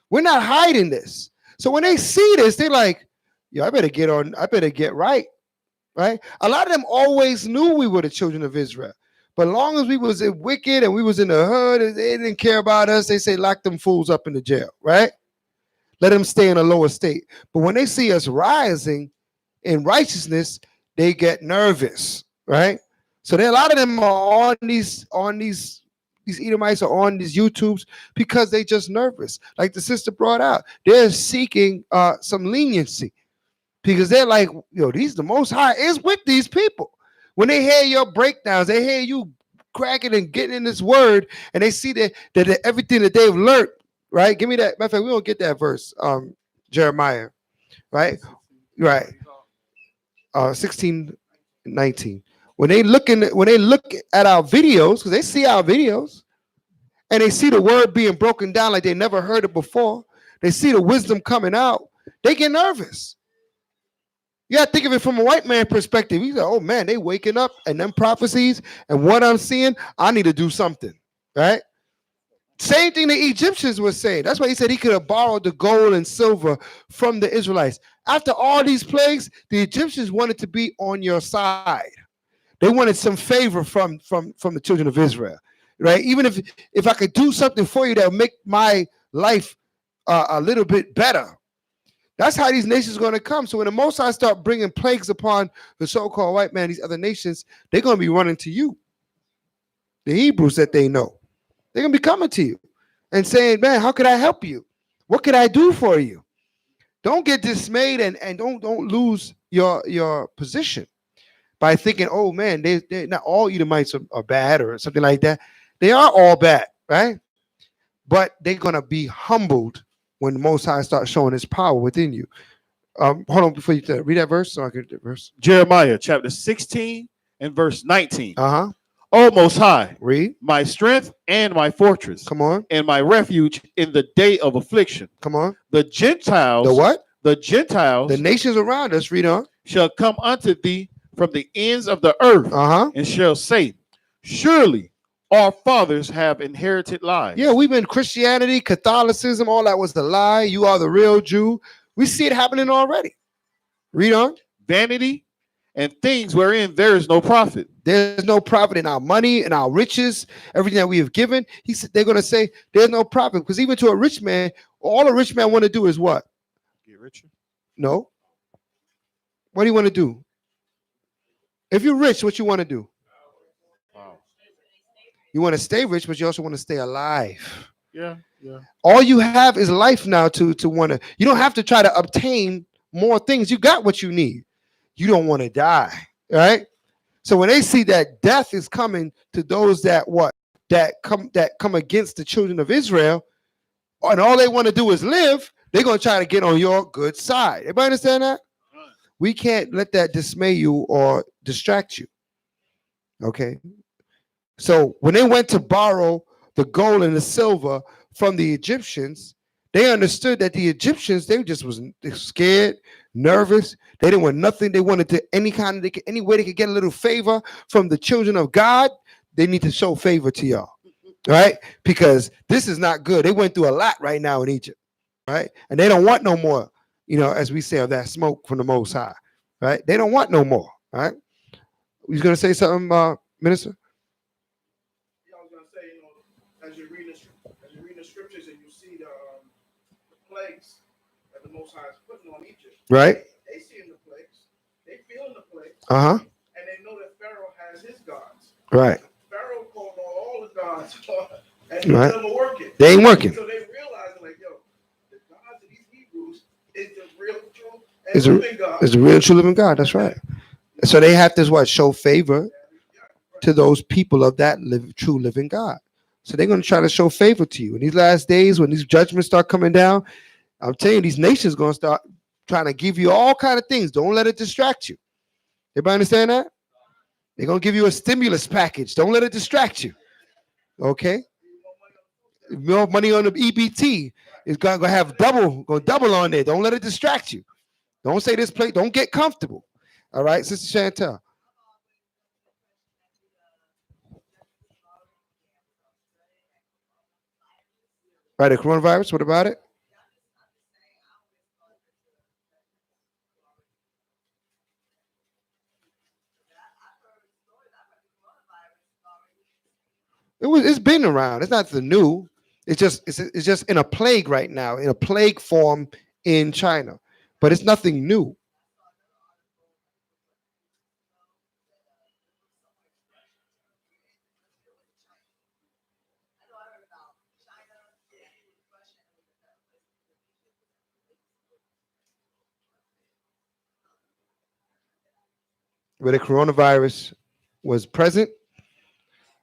We're not hiding this. So when they see this, they're like, yo, I better get on, I better get right. Right? A lot of them always knew we were the children of Israel. But as long as we was wicked and we was in the hood, and they didn't care about us, they say lock them fools up in the jail, right? Let them stay in a lower state. But when they see us rising in righteousness, they get nervous, right? So there, a lot of them are on these Edomites are on these YouTubes because they just nervous. Like the sister brought out, they're seeking some leniency because they're like, yo, the Most High is with these people. When they hear your breakdowns, they hear you cracking and getting in this word, and they see that everything that they've learned, right? Give me that. Matter of fact, we don't get that verse, Jeremiah, right? Right. 16:19. When they look at our videos, because they see our videos, and they see the word being broken down like they never heard it before, they see the wisdom coming out, they get nervous. You gotta think of it from a white man perspective. He's like, oh man, they waking up and them prophecies and what I'm seeing, I need to do something, right? Same thing the Egyptians were saying. That's why he said he could have borrowed the gold and silver from the Israelites. After all these plagues, the Egyptians wanted to be on your side. They wanted some favor from the children of Israel, right? Even if I could do something for you that would make my life a little bit better. That's how these nations are going to come. So when the Most High start bringing plagues upon the so-called white man, these other nations, they're going to be running to you, the Hebrews that they know. They're going to be coming to you and saying, man, how could I help you? What could I do for you? Don't get dismayed and don't lose your position by thinking, oh man, they're not all Edomites are bad or something like that. They are all bad, right? But they're going to be humbled when the Most High starts showing his power within you. Hold on before you read that verse. So I can read that verse. Jeremiah chapter 16 and verse 19. Uh-huh. O Most High, Read. my strength and my fortress. Come on. And my refuge in the day of affliction. Come on. The Gentiles. The what? The Gentiles. The nations around us. Read on. Shall come unto thee from the ends of the earth. Uh-huh. And shall say, surely our fathers have inherited lies. Yeah, we've been Christianity, Catholicism, all that was the lie. You are the real Jew. We see it happening already. Read on. Vanity and things wherein there is no profit. There's no profit in our money and our riches, everything that we have given. He said they're going to say there's no profit because even to a rich man, all a rich man want to do is what? Get richer. No. What do you want to do? If you're rich, what you want to do? Wow. You want to stay rich, but you also want to stay alive. Yeah. All you have is life now to want to. You don't have to try to obtain more things. You got what you need. You don't want to die, right? So when they see that death is coming to those that what that come against the children of Israel, and all they want to do is live, they're gonna try to get on your good side. Everybody understand that? We can't let that dismay you or distract you. Okay. So when they went to borrow the gold and the silver from the Egyptians, they understood that the Egyptians, they just was scared, nervous. They didn't want nothing. They wanted to any way they could get a little favor from the children of God. They need to show favor to y'all, right? Because this is not good. They went through a lot right now in Egypt, right? And they don't want no more, as we say, of that smoke from the Most High, right? They don't want no more, right? You gonna say something, Minister? Yeah, I was gonna say, as you're reading the scriptures and you see the plagues that the Most High is putting on Egypt, Right? They seeing the plagues, they feeling the plagues, Uh-huh. and they know that Pharaoh has his gods. Right. Pharaoh called on all the gods, and Right. none of them are working. They ain't working. So they realize, like, yo, the gods of these Hebrews is the real, true, and It's living God. It's a real, true, living God. That's right. So they have to show favor to those people of that true living God. So they're going to try to show favor to you in these last days when these judgments start coming down. I'm telling you, these nations going to start trying to give you all kind of things. Don't let it distract you. Everybody understand that? They're going to give you a stimulus package. Don't let it distract you. Okay? More money on the EBT is going to have double on there. Don't let it distract you. Don't say this place. Don't get comfortable. All right, Sister Chantel. Right, the coronavirus. What about it? It's been around. It's not the new. It's just in a plague right now, in a plague form in China, but it's nothing new. Where the coronavirus was present,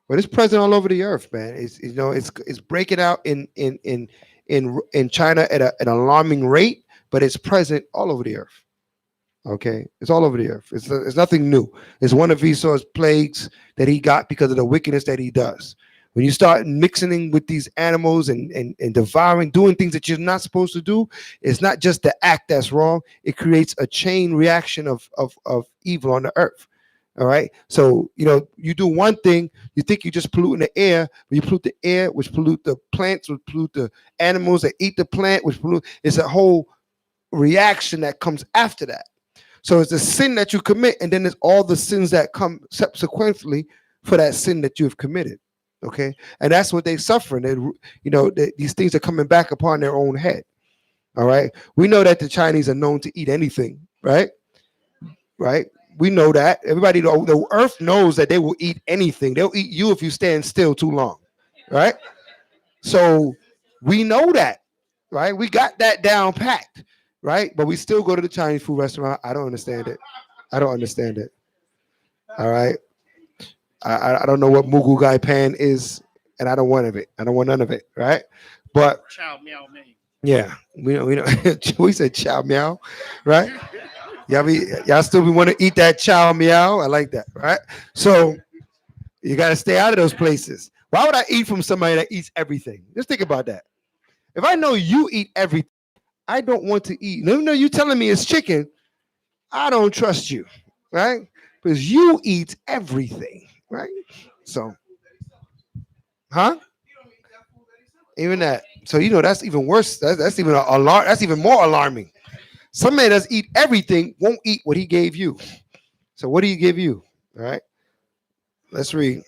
but it's present all over the earth, man. It's breaking out in China at an alarming rate, but it's present all over the earth. Okay, it's all over the earth. It's nothing new. It's one of Esau's plagues that he got because of the wickedness that he does. When you start mixing with these animals and devouring, doing things that you're not supposed to do, it's not just the act that's wrong. It creates a chain reaction of evil on the earth. All right. So, you do one thing, you think you're just polluting the air, but you pollute the air, which pollute the plants, which pollute the animals that eat the plant, which pollute. It's a whole reaction that comes after that. So it's a sin that you commit, and then there's all the sins that come subsequently for that sin that you have committed. Okay, and that's what they're suffering. These things are coming back upon their own head. All right, we know that the Chinese are known to eat anything, right? Right, we know that. Everybody, the earth knows that they will eat anything. They'll eat you if you stand still too long, right? So we know that, right? We got that down packed, right? But we still go to the Chinese food restaurant. I don't understand it. All right. I don't know what Mugu Gai Pan is, and I don't want of it. I don't want none of it, right? But Chow meow man. yeah, we know we said chow meow, right? Y'all still want to eat that chow meow? I like that, right? So you got to stay out of those places. Why would I eat from somebody that eats everything? Just think about that. If I know you eat everything, I don't want to eat. No, you telling me it's chicken. I don't trust you, right? Because you eat everything, right? So, huh? Even that. So that's even worse. That's even an alarm. That's even more alarming. Some man does eat everything, won't eat what he gave you. So what do you give you? All right. Let's read.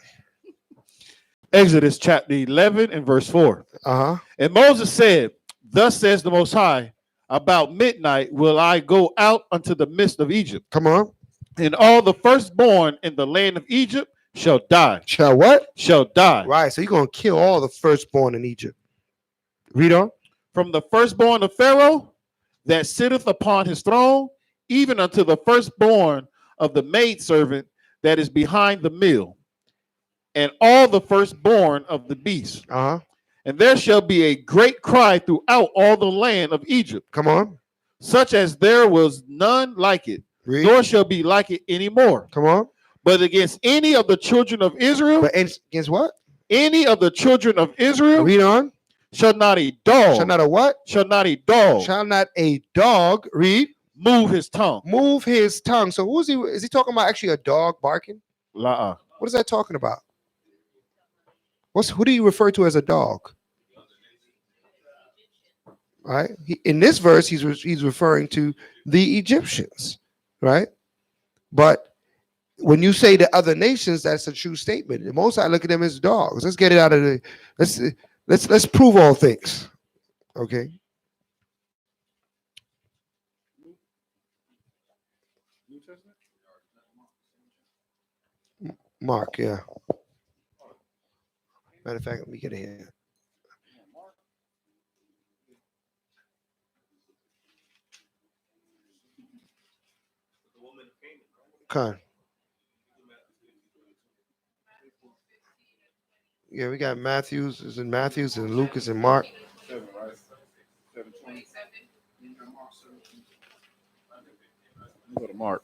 Exodus chapter 11 and verse 4. Uh-huh. And Moses said, "Thus says the Most High, about midnight will I go out unto the midst of Egypt. Come on. And all the firstborn in the land of Egypt shall die." Shall what? Shall die. Right. So you're going to kill all the firstborn in Egypt. Read on. From the firstborn of Pharaoh that sitteth upon his throne, even unto the firstborn of the maidservant that is behind the mill, and all the firstborn of the beasts. Uh-huh. And there shall be a great cry throughout all the land of Egypt, Come on. such as there was none like it, Read. nor shall be like it anymore. Come on. But against any of the children of Israel, But against what? any of the children of Israel Read on. shall not a dog, Shall not a what? shall not a dog Shall not a dog, read, move his tongue. move his tongue. So who's he? Is he talking about actually a dog barking? La-uh. What is that talking about? Who do you refer to as a dog? Right. In this verse, he's referring to the Egyptians, right? But when you say the other nations, that's a true statement. The Most High look at them as dogs. Let's get it out of the. Let's prove all things. Okay. Mark, yeah. Matter of fact, let me get it here. Con. Yeah, we got Matthews is in Matthews and Luke is in Mark. 7, right? 7:20. Go to Mark.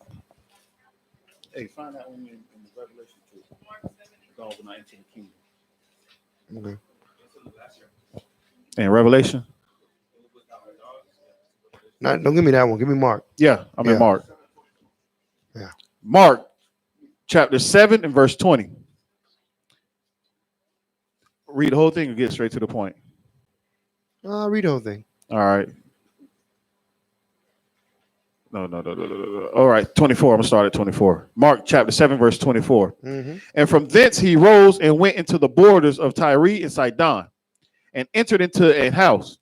Hey, find that one in Revelation 2. The dog will not enter the kingdom. Okay. And Revelation? Don't give me that one. Give me Mark. Yeah, I'm Yeah. in Mark. Yeah. Mark chapter 7 and verse 20. Read the whole thing and get straight to the point. Read the whole thing. All right. No. All right, 24. I'm going to start at 24. Mark chapter 7, verse 24. Mm-hmm. And from thence he rose and went into the borders of Tyre and Sidon, and entered into a house,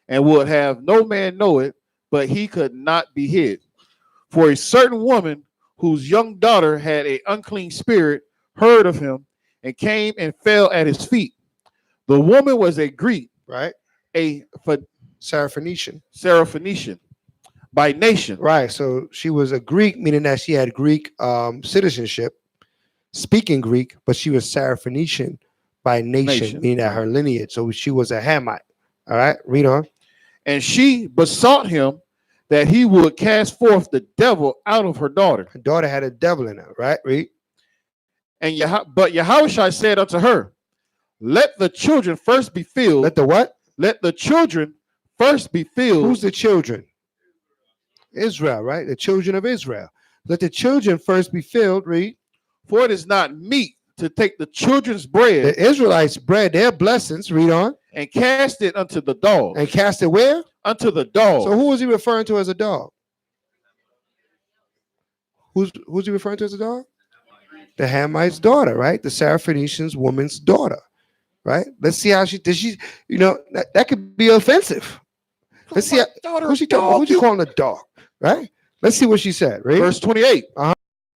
and would have no man know it, but he could not be hid. For a certain woman whose young daughter had an unclean spirit heard of him, and came and fell at his feet. The woman was a Greek, Right. a Syrophoenician. Syrophoenician by nation. Right. So she was a Greek, meaning that she had Greek citizenship, speaking Greek, but she was Syrophoenician by nation, meaning that her lineage. So she was a Hamite. All right. Read on. And she besought him that he would cast forth the devil out of her daughter. Her daughter had a devil in her. Right. Read. And but Yahushua said unto her, let the children first be filled. Let the what? Let the children first be filled. Who's the children? Israel, right? The children of Israel. Let the children first be filled. Read. For it is not meet to take the children's bread. The Israelites' bread, their blessings. Read on. And cast it unto the dogs. And cast it where? Unto the dogs. So who is he referring to as a dog? Who's he referring to as a dog? The Hamite's daughter, right? The Syrophoenician woman's daughter, right? Let's see how she did. That could be offensive. Let's see. Who's she talking? Who's she calling a dog? Right? Let's see what she said. Right? Verse 28. Uh-huh.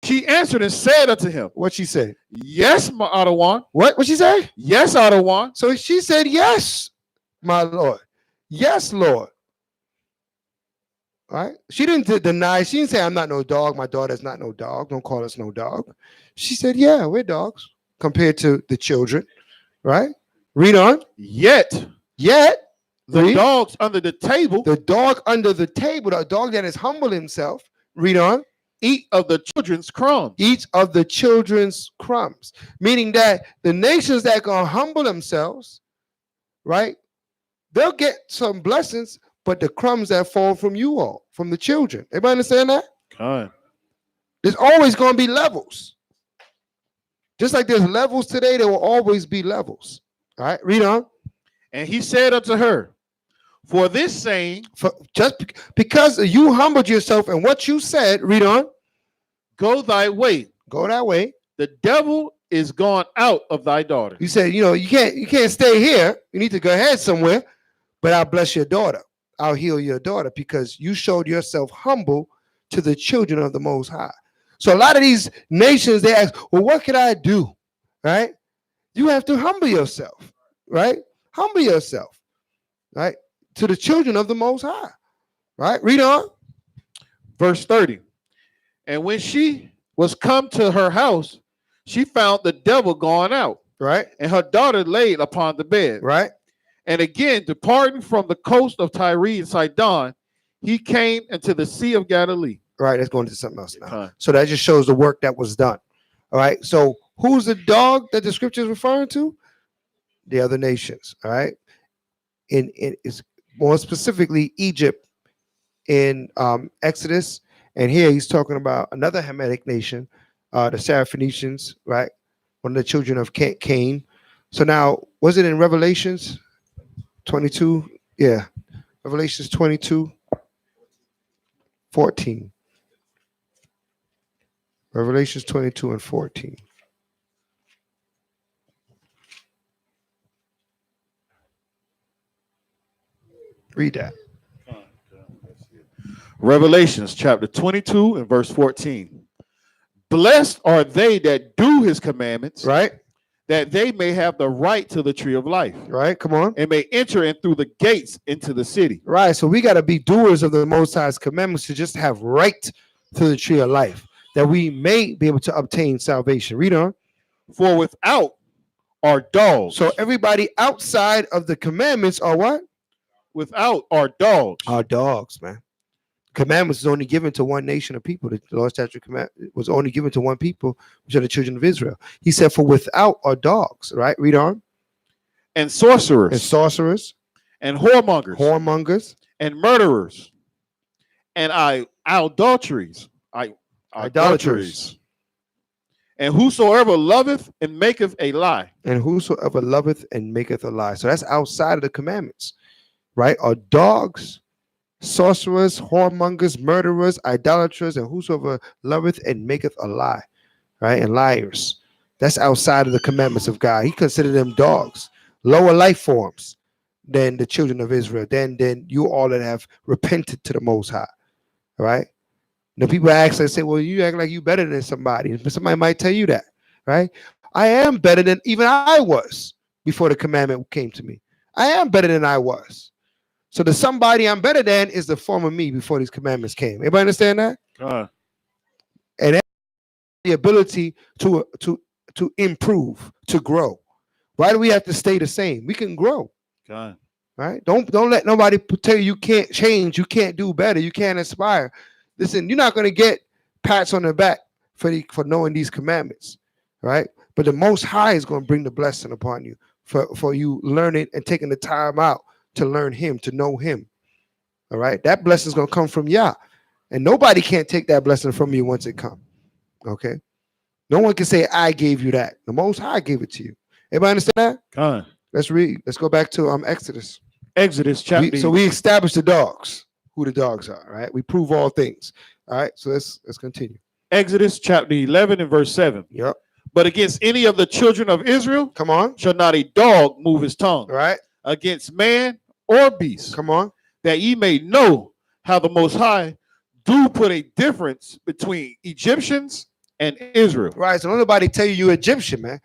She answered and said unto him, What she said? yes, my Ottawa. What she say? Yes, Ottawa. So she said, yes, my Lord. Yes, Lord. All right? She didn't deny. She didn't say, I'm not no dog. My daughter's not no dog. Don't call us no dog. She said, yeah, we're dogs compared to the children. Right? Read on. Yet the dogs under the table. The dog under the table, the dog that has humbled himself. Read on. Eat of the children's crumbs. Eat of the children's crumbs. Meaning that the nations that gonna humble themselves, right? They'll get some blessings, but the crumbs that fall from you all, from the children. Everybody understand that? God. There's always gonna be levels. Just like there's levels today, there will always be levels. All right, read on. And he said unto her, for this saying, because you humbled yourself and what you said, read on. Go thy way. Go that way. The devil is gone out of thy daughter. You said, you can't stay here. You need to go ahead somewhere, but I'll bless your daughter. I'll heal your daughter because you showed yourself humble to the children of the Most High. So a lot of these nations, they ask, well, what can I do? Right? You have to humble yourself, right? Humble yourself, right? To the children of the Most High, right? Read on. Verse 30. And when she was come to her house, she found the devil gone out, Right. and her daughter laid upon the bed. Right. And again, departing from the coast of Tyre and Sidon, he came into the Sea of Galilee. Right. Let's go into something else now. Fine. So that just shows the work that was done. All right. So who's the dog that the scripture is referring to? The other nations. All right. In it's more specifically Egypt in Exodus, and here he's talking about another Hamitic nation, the Seraphonicians, right? One of the children of Cain. So now, was it in Revelations 22? Yeah, Revelations 22, 14. Revelations 22 and 14. Read that. Revelations chapter 22 and verse 14. Blessed are they that do his commandments, Right? that they may have the right to the tree of life, Right? Come on. and may enter in through the gates into the city. Right. So we got to be doers of the Most High's commandments to just have right to the tree of life, that we may be able to obtain salvation. Read on. For without are dogs. So everybody outside of the commandments are what? Without are dogs. Are dogs, man. Commandments is only given to one nation of people. The Lord's statute command was only given to one people, which are the children of Israel. He said, for without are dogs, right? Read on. And sorcerers. And sorcerers. And whoremongers. Whoremongers. And murderers. And idolatries. Idolaters. And whosoever loveth and maketh a lie. And whosoever loveth and maketh a lie. So that's outside of the commandments, right? Are dogs, sorcerers, whoremongers, murderers, idolaters, and whosoever loveth and maketh a lie, right? And liars. That's outside of the commandments of God. He considered them dogs, lower life forms than the children of Israel, than you all that have repented to the Most High, right? Now people ask and say, well, you act like you better than somebody. But somebody might tell you that, right? I am better than even I was before the commandment came to me. I am better than I was. So the somebody I'm better than is the former me before these commandments came. Everybody understand that? And that's the ability to improve, to grow. Why do we have to stay the same? We can grow. Right? Don't let nobody tell you can't change, you can't do better, you can't aspire. Listen, you're not going to get pats on the back for knowing these commandments, right? But the Most High is going to bring the blessing upon you for you learning and taking the time out to learn him, to know him. All right. That blessing is going to come from Yah. And nobody can't take that blessing from you once it comes. Okay. No one can say, I gave you that. The Most High gave it to you. Everybody understand that? Let's read. Let's go back to Exodus. Exodus chapter. So we established the dogs, who the dogs are, right? We prove all things. All right. So let's continue. Exodus chapter 11 and verse 7. Yep. But against any of the children of Israel, come on, shall not a dog move his tongue. All right. Against man or beast. Come on. That ye may know how the Most High do put a difference between Egyptians and Israel. Right. So don't nobody tell you're Egyptian, man.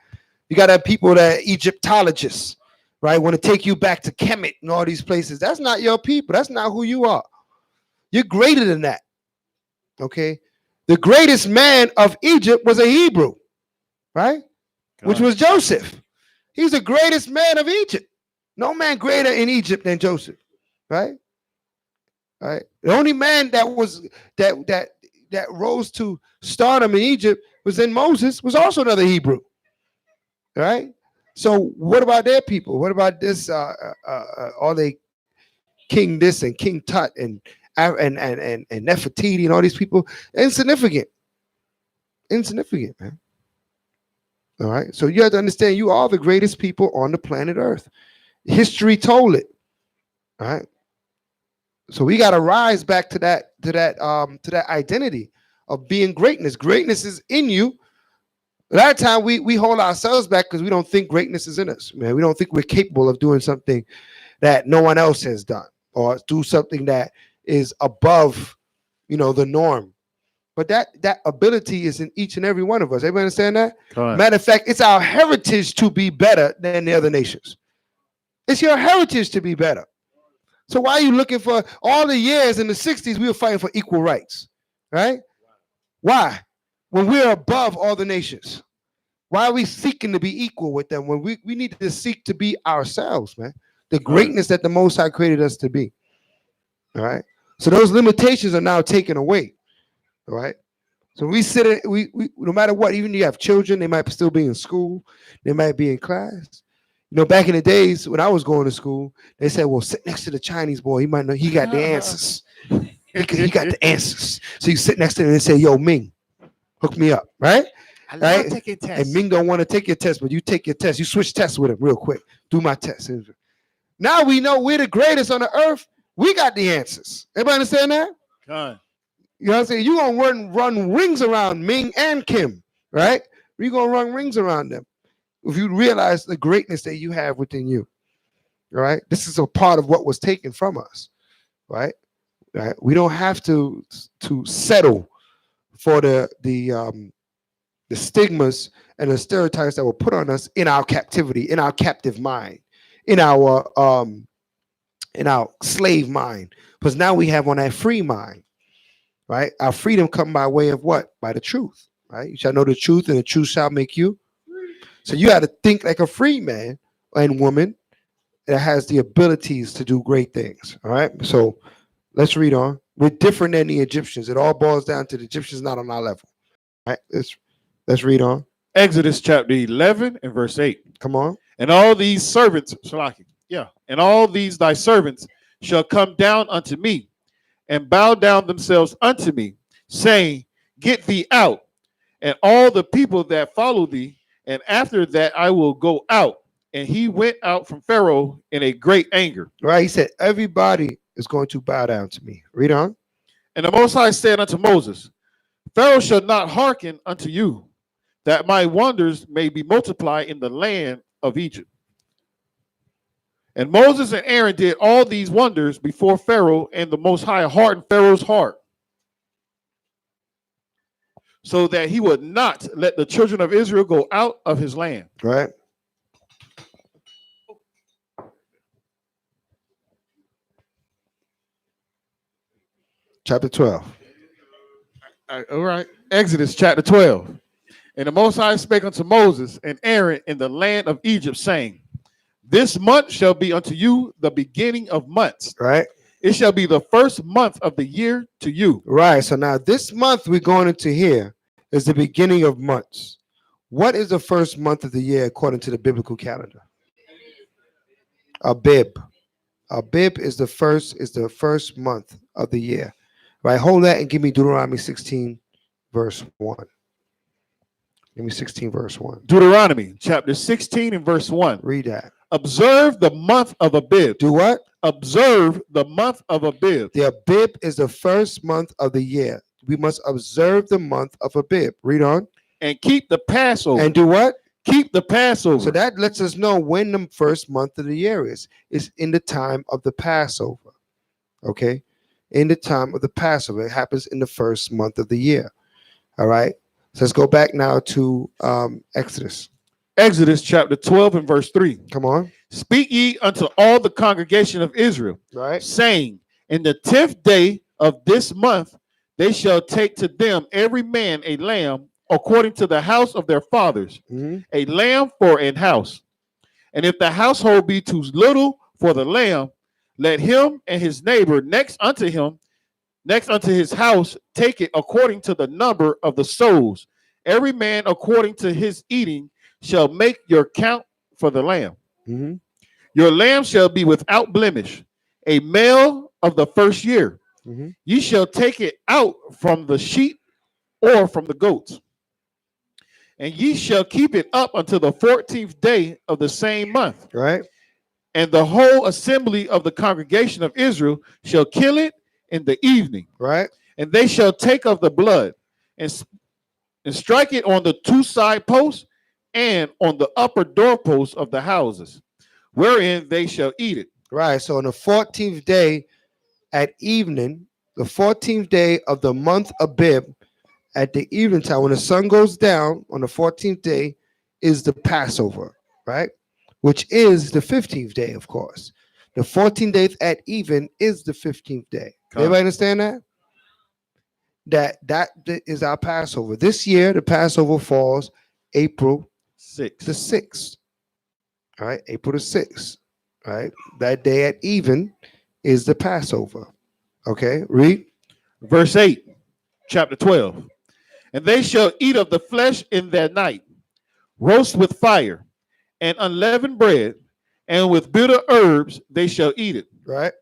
You got to have people that are Egyptologists, right? Want to take you back to Kemet and all these places. That's not your people. That's not who you are. You're greater than that. Okay. The greatest man of Egypt was a Hebrew, right? Which was Joseph. He's the greatest man of Egypt. No man greater in Egypt than Joseph, right? Right. The only man that was that rose to stardom in Egypt was in Moses, was also another Hebrew. Right. So what about their people? What about this? All they King this and King Tut and Nefertiti and all these people? Insignificant, man. All right. So you have to understand, you are the greatest people on the planet Earth. History told it. All right. So we got to rise back to that identity of being greatness. Greatness is in you. A lot of time we hold ourselves back because we don't think greatness is in us, man. We don't think we're capable of doing something that no one else has done, or do something that is above, the norm. But that ability is in each and every one of us. Everybody understand that? Matter of fact, it's our heritage to be better than the other nations. It's your heritage to be better. So why are you looking for all the years in the 60s we were fighting for equal rights, right? Why? when we're above all the nations? Why are we seeking to be equal with them when we need to seek to be ourselves, man? The greatness that the Most High created us to be. All right. So those limitations are now taken away. All right. So we sit in, we no matter what, even if you have children, they might still be in school, they might be in class. You know, back in the days when I was going to school, they said, well, sit next to the Chinese boy. He might know he got the answers. He got the answers. So you sit next to him and say, yo, Ming, hook me up, right? I Right? taking tests. And Ming don't want to take your test, but you take your test. You switch tests with him real quick. Do my test. Now we know we're the greatest on the earth. We got the answers. Everybody understand that? God. You know what I'm saying? You're going to run rings around Ming and Kim, right? You're going to run rings around them. If you realize the greatness that you have within you, all right? This is a part of what was taken from us, right? Right? We don't have to settle for the stigmas and the stereotypes that were put on us in our captivity, in our captive mind, in our slave mind. Because now we have on that free mind, right? Our freedom come by way of what? By the truth, right? You shall know the truth, and the truth shall make you. So you got to think like a free man and woman that has the abilities to do great things. All right. So let's read on. We're different than the Egyptians. It all boils down to the Egyptians not on our level. All right. Let's read on. Exodus chapter 11 and verse 8. Come on. And all these servants, and all these thy servants shall come down unto me and bow down themselves unto me, saying, get thee out, and all the people that follow thee, and after that I will go out. And he went out from Pharaoh in a great anger. Right. He said, everybody is going to bow down to me. Read on. And the Most High said unto Moses, Pharaoh shall not hearken unto you, that my wonders may be multiplied in the land of Egypt. And Moses and Aaron did all these wonders before Pharaoh, and the Most High hardened Pharaoh's heart, so that he would not let the children of Israel go out of his land. Right. Chapter 12. All right. Exodus chapter 12. And the Most High spake unto Moses and Aaron in the land of Egypt, saying, this month shall be unto you the beginning of months. Right. It shall be the first month of the year to you. Right. So now this month we're going into here is the beginning of months. What is the first month of the year according to the biblical calendar? Abib. Abib is the first month of the year. Right. Hold that and give me Deuteronomy 16, verse 1. Give me 16, verse 1. Deuteronomy chapter 16 and verse 1. Read that. Observe the month of Abib. Do what? Observe the month of Abib. The Abib is the first month of the year. We must observe the month of Abib. Read on. And keep the Passover. And do what? Keep the Passover. So that lets us know when the first month of the year is. It's in the time of the Passover. Okay? In the time of the Passover. It happens in the first month of the year. All right? So let's go back now to Exodus. Exodus chapter 12 and verse 3. Come on. Speak ye unto all the congregation of Israel, Right. saying, in the 10th day of this month, they shall take to them every man a lamb according to the house of their fathers, a lamb for an house. And if the household be too little for the lamb, let him and his neighbor next unto his house, take it according to the number of the souls. Every man according to his eating shall make your count for the lamb. Your lamb shall be without blemish, a male of the first year. Ye shall take it out from the sheep or from the goats. And ye shall keep it up until the 14th day of the same month. Right. And the whole assembly of the congregation of Israel shall kill it in the evening. Right. And they shall take of the blood and strike it on the two side posts and on the upper doorposts of the houses, wherein they shall eat it. Right. So on the 14th day at evening, the 14th day of the month Abib, at the evening time, when the sun goes down on the 14th day, is the Passover, right? Which is the 15th day, of course. The 14th day at even is the 15th day. Everybody understand that? that is our Passover. This year, the Passover falls April the 6. 6th. All right, April the 6th. All right, that day at even is the Passover. Okay, read. Verse 8, chapter 12. And they shall eat of the flesh in their night, roast with fire, and unleavened bread, and with bitter herbs they shall eat it. Right,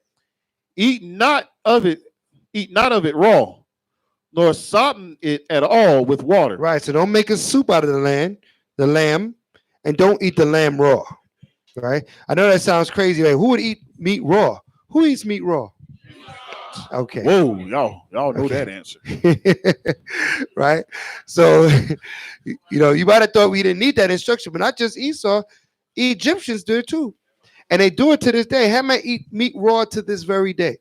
Eat not of it, eat not of it raw, nor sodden it at all with water. right. So don't make a soup out of the lamb, and don't eat the lamb raw. Right. I know that sounds crazy. Like, who would eat meat raw? Who eats meat raw? Okay. Whoa, y'all know Okay. that answer. Right. So, you might have thought we didn't need that instruction, but not just Esau, Egyptians do it too. And they do it to this day. Ham eat meat raw to this very day.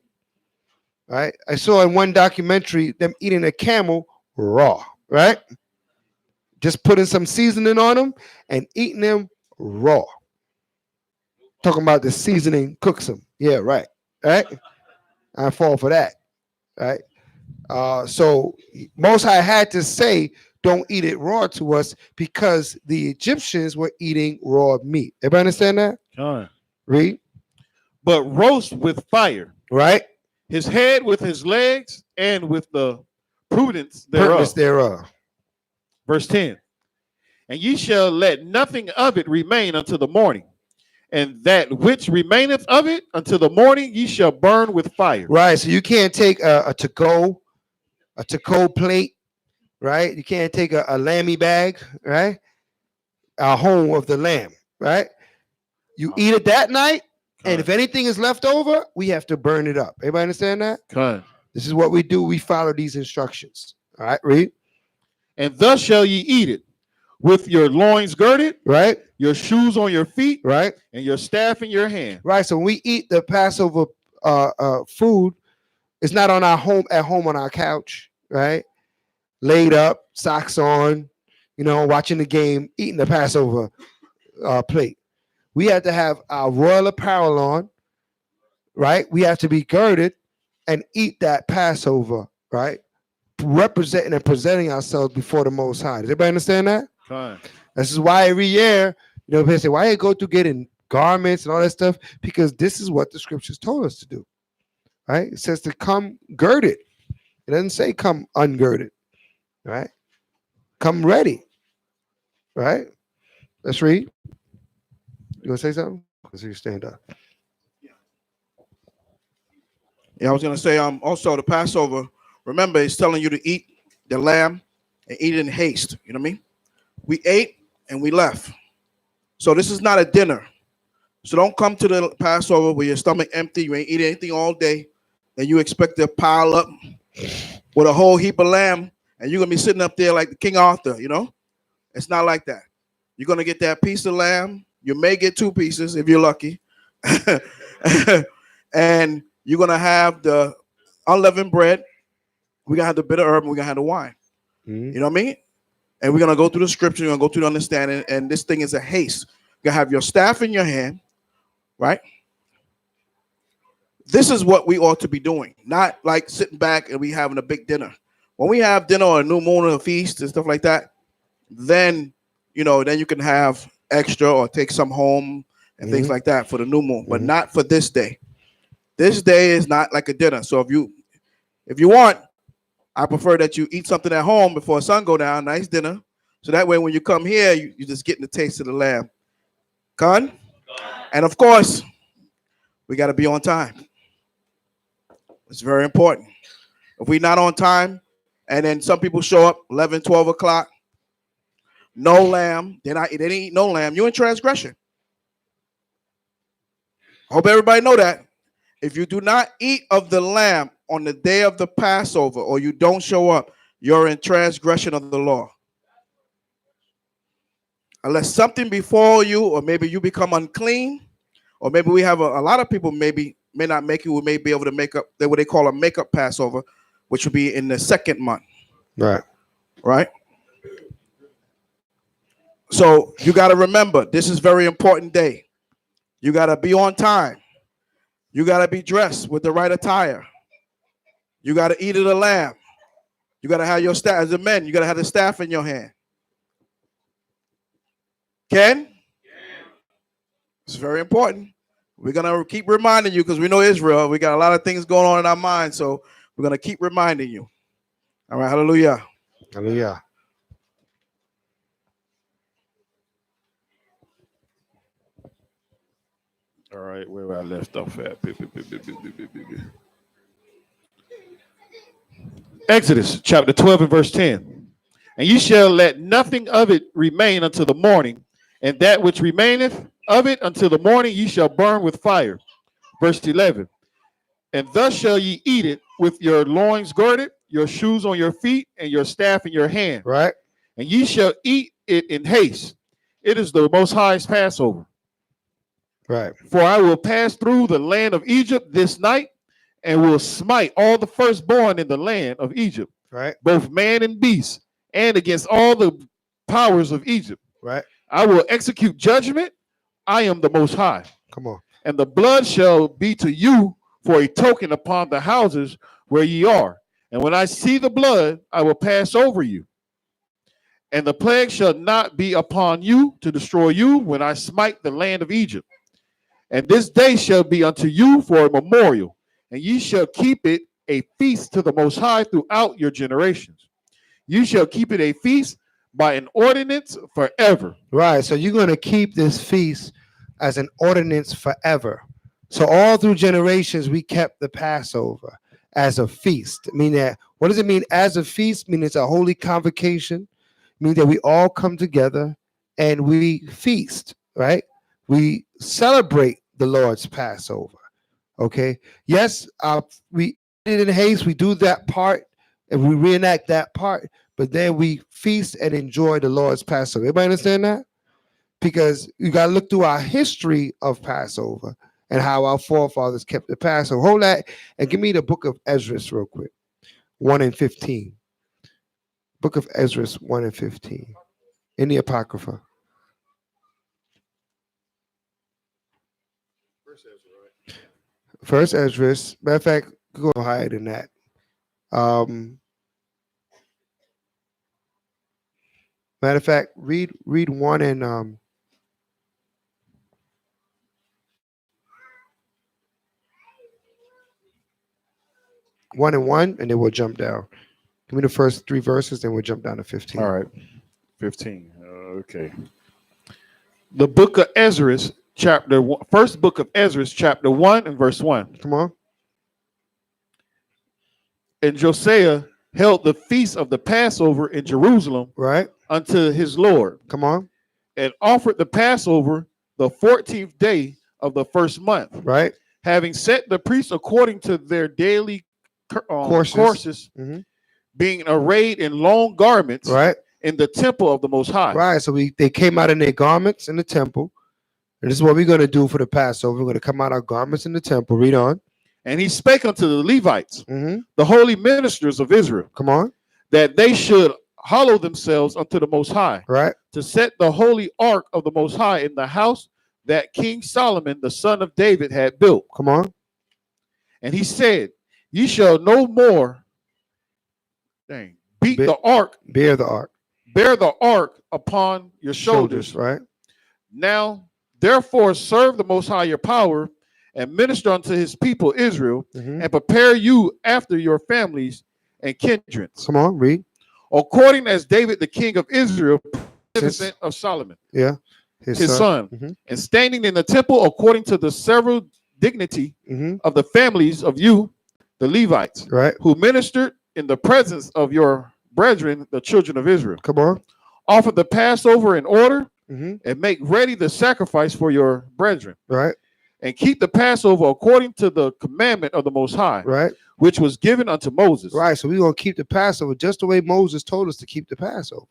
Right. I saw in one documentary them eating a camel raw. Right. Just putting some seasoning on them and eating them raw. Talking about the seasoning cooks them. Yeah, right. Right. I fall for that. Right. So Most High had to say, don't eat it raw to us because the Egyptians were eating raw meat. Everybody understand that? Read. But roast with fire, Right? his head with his legs, and with the prudence Purpose thereof. thereof. Verse 10. And ye shall let nothing of it remain until the morning. And that which remaineth of it until the morning ye shall burn with fire. Right. So you can't take a to-go plate, right? You can't take a lammy bag, right? A home of the lamb, right? You eat it that night, and if anything is left over, we have to burn it up. Everybody understand that? This is what we do. We follow these instructions. All right, read. And thus shall ye eat it, with your loins girded, Right, your shoes on your feet, right, and your staff in your hand. right. So when we eat the Passover food, it's not on our home at home on our couch, right? Laid up, socks on, watching the game, eating the Passover plate. We have to have our royal apparel on, right? We have to be girded and eat that Passover, right? Representing and presenting ourselves before the Most High. Does everybody understand that? This is why every year, people say, why you go through getting garments and all that stuff? Because this is what the scriptures told us to do, right? It says to come girded. It doesn't say come ungirded, right? Come ready, right? Let's read. You gonna say something? Because you stand up. Yeah, I was gonna say also the Passover. Remember, it's telling you to eat the lamb and eat it in haste. You know what I mean? We ate and we left. So this is not a dinner. So don't come to the Passover with your stomach empty. You ain't eating anything all day, and you expect to pile up with a whole heap of lamb, and you're gonna be sitting up there like King Arthur. It's not like that. You're gonna get that piece of lamb. You may get 2 pieces if you're lucky, and you're gonna have the unleavened bread. We're gonna have the bitter herb, and we're gonna have the wine. Mhm. You know what I mean? And we're gonna go through the scripture, we're gonna go through the understanding, and this thing is a haste. You're gonna have your staff in your hand, right? This is what we ought to be doing, not like sitting back and we having a big dinner. When we have dinner or a new moon or a feast and stuff like that, then then you can have extra or take some home and things like that for the new moon, but not for this day. This day is not like a dinner. So if you want, I prefer that you eat something at home before the sun go down, nice dinner. So that way when you come here, you're just getting the taste of the lamb. Con? And of course, we got to be on time. It's very important. If we're not on time, and then some people show up 11, 12 o'clock, no lamb, they didn't eat no lamb, you're in transgression. I hope everybody know that. If you do not eat of the lamb on the day of the Passover, or you don't show up, you're in transgression of the law. Unless something befall you, or maybe you become unclean, or maybe we have a lot of people may not make it. We may be able to make up what they call a makeup Passover, which will be in the 2nd month. Right. So you got to remember, this is a very important day. You got to be on time. You got to be dressed with the right attire. You got to eat of the lamb. You got to have your staff as a man. You got to have the staff in your hand. Ken? It's very important. We're going to keep reminding you because we know Israel. We got a lot of things going on in our mind. So we're going to keep reminding you. All right. Hallelujah. Hallelujah. All right, where I left off at. Exodus chapter 12 and verse 10. And ye shall let nothing of it remain until the morning, and that which remaineth of it until the morning ye shall burn with fire. Verse 11. And thus shall ye eat it with your loins girded, your shoes on your feet, and your staff in your hand. Right. And ye shall eat it in haste. It is the Most High's Passover. Right. For I will pass through the land of Egypt this night, and will smite all the firstborn in the land of Egypt, Right. both man and beast, and against all the powers of Egypt. Right. I will execute judgment. I am the Most High. Come on. And the blood shall be to you for a token upon the houses where ye are. And when I see the blood, I will pass over you. And the plague shall not be upon you to destroy you when I smite the land of Egypt. And this day shall be unto you for a memorial, and ye shall keep it a feast to the Most High throughout your generations. You shall keep it a feast by an ordinance forever. Right. So you're going to keep this feast as an ordinance forever. So all through generations, we kept the Passover as a feast. I mean that. What does it mean as a feast? I mean it's a holy convocation. It means that we all come together and we feast. Right. We celebrate the Lord's Passover. Okay. Yes, we did it in haste. We do that part and we reenact that part, but then we feast and enjoy the Lord's Passover. Everybody understand that? Because you got to look through our history of Passover and how our forefathers kept the Passover. Hold that and give me the book of Ezra real quick. 1 and 15. Book of Ezra 1 and 15. In the Apocrypha. First Ezra. Matter of fact, go higher than that. Matter of fact, read 1 and 1 and 1, and then we'll jump down. Give me the first 3 verses, then we'll jump down to 15. All right, 15. Okay. The book of Ezra, first book of Ezra, chapter 1 and verse 1. Come on. And Josiah held the feast of the Passover in Jerusalem, Right. unto his Lord, Come on. and offered the Passover the 14th day of the first month, Right. having set the priests according to their daily courses, Mhm. being arrayed in long garments, Right. in the temple of the Most High. Right. So they came out in their garments in the temple. And this is what we're going to do for the Passover. We're going to come out our garments in the temple. Read on. And he spake unto the Levites, Mm-hmm. the holy ministers of Israel, Come on. that they should hallow themselves unto the Most High, Right. to set the holy ark of the Most High in the house that King Solomon, the son of David, had built. Come on. And he said, ye shall no more beat the ark, Bear the ark. bear the ark upon your shoulders. Right. Now, therefore, serve the Most High your power, and minister unto his people Israel, Mm-hmm. and prepare you after your families and kindreds, Come on. Read. according as David the king of Israel, descendant of Solomon, Yeah. his son, Mhm. and standing in the temple according to the several dignity Mm-hmm. of the families of you, the Levites, Right. who ministered in the presence of your brethren, the children of Israel. Come on. Offer the Passover in order, Mm-hmm. and make ready the sacrifice for your brethren, Right. and keep the Passover according to the commandment of the Most High, Right. which was given unto Moses. Right. So we're going to keep the Passover just the way Moses told us to keep the Passover.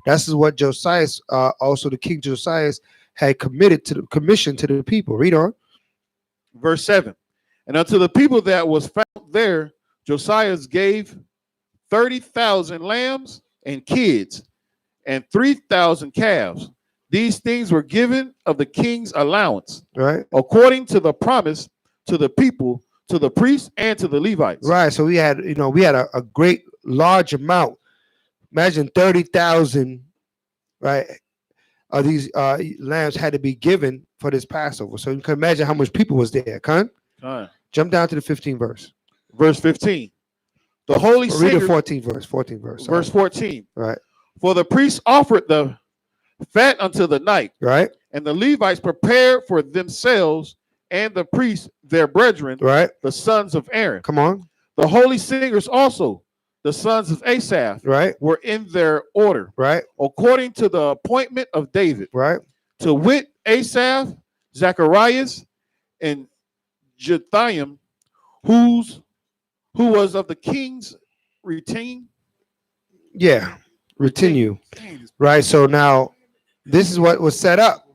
That's what Josiah, also the King Josiah, had committed to the commission to the people. Read on. Verse 7. And unto the people that was found there, Josiah gave 30,000 lambs and kids, and 3,000 calves. These things were given of the king's allowance, Right. according to the promise to the people, to the priests, and to the Levites. Right. So we had a great large amount. Imagine 30,000, right? Of these lambs had to be given for this Passover. So you can imagine how much people was there. Jump down to the 15th verse. Verse 15. The holy Read the singers, 14th verse. 14th verse. Sorry. verse 14. Right. For the priests offered the fat unto the night, Right. and the Levites prepared for themselves and the priests their brethren, Right. the sons of Aaron. Come on. The holy singers also, the sons of Asaph, Right. were in their order, Right. according to the appointment of David, Right. to wit, Asaph, Zacharias, and Jethaim, who was of the king's retain. Yeah. Retinue. Right. So now this is what was set up.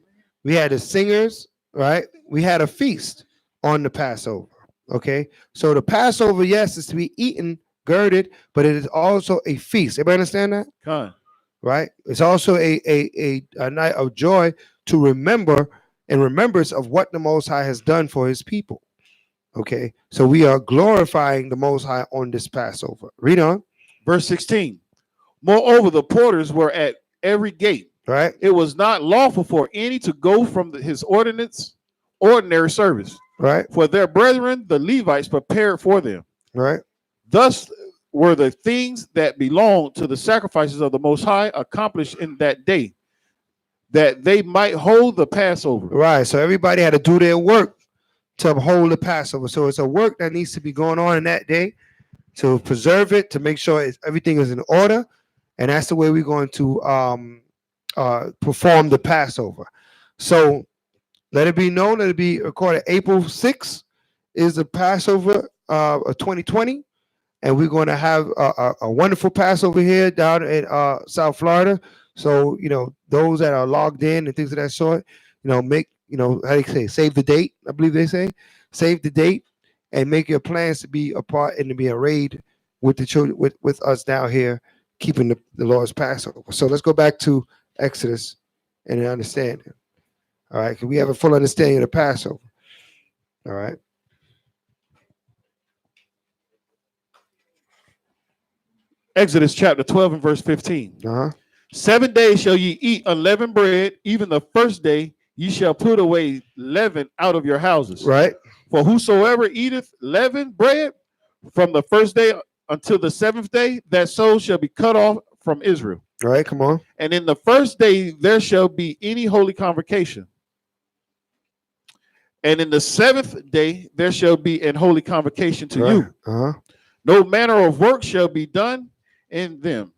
We had the singers, right? We had a feast on the Passover. Okay. So the Passover, yes, is to be eaten, girded, but it is also a feast. Everybody understand that? Right? It's also a night of joy to remember in remembrance of what the Most High has done for his people. Okay. So we are glorifying the Most High on this Passover. Read on. Verse 16. Moreover, the porters were at every gate. Right. It was not lawful for any to go from his ordinary service. Right. For their brethren, the Levites, prepared for them. Right. Thus were the things that belonged to the sacrifices of the Most High accomplished in that day, that they might hold the Passover. Right. So everybody had to do their work to uphold the Passover. So it's a work that needs to be going on in that day to preserve it, to make sure everything is in order. And that's the way we're going to perform the Passover. So let it be known, let it be recorded. April 6th is the Passover of 2020. And we're going to have a wonderful Passover here down in South Florida. So, those that are logged in and things of that sort, make, how do you say, save the date, I believe they say. Save the date and make your plans to be a part and to be arrayed with the children, with us down here, keeping the Lord's Passover. So let's go back to Exodus and understand it. All right, because we have a full understanding of the Passover. All right. Exodus chapter 12 and verse 15. 7 days shall ye eat unleavened bread, even the first day ye shall put away leaven out of your houses. Right. For whosoever eateth leavened bread from the first day until the seventh day, that soul shall be cut off from Israel. All right, come on. And in the first day there shall be any holy convocation. And in the seventh day there shall be an holy convocation to you. No manner of work shall be done in them,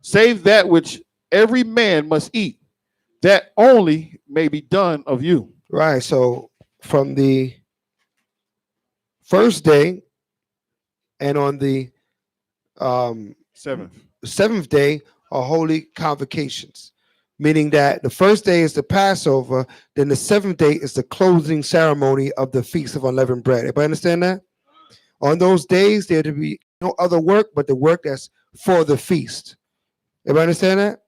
save that which every man must eat, that only may be done of you. Right. So from the first day and on the seventh day are holy convocations, meaning that the first day is the Passover, then the seventh day is the closing ceremony of the Feast of Unleavened Bread. Everybody understand that? On those days, there to be no other work but the work that's for the feast. Everybody understand that?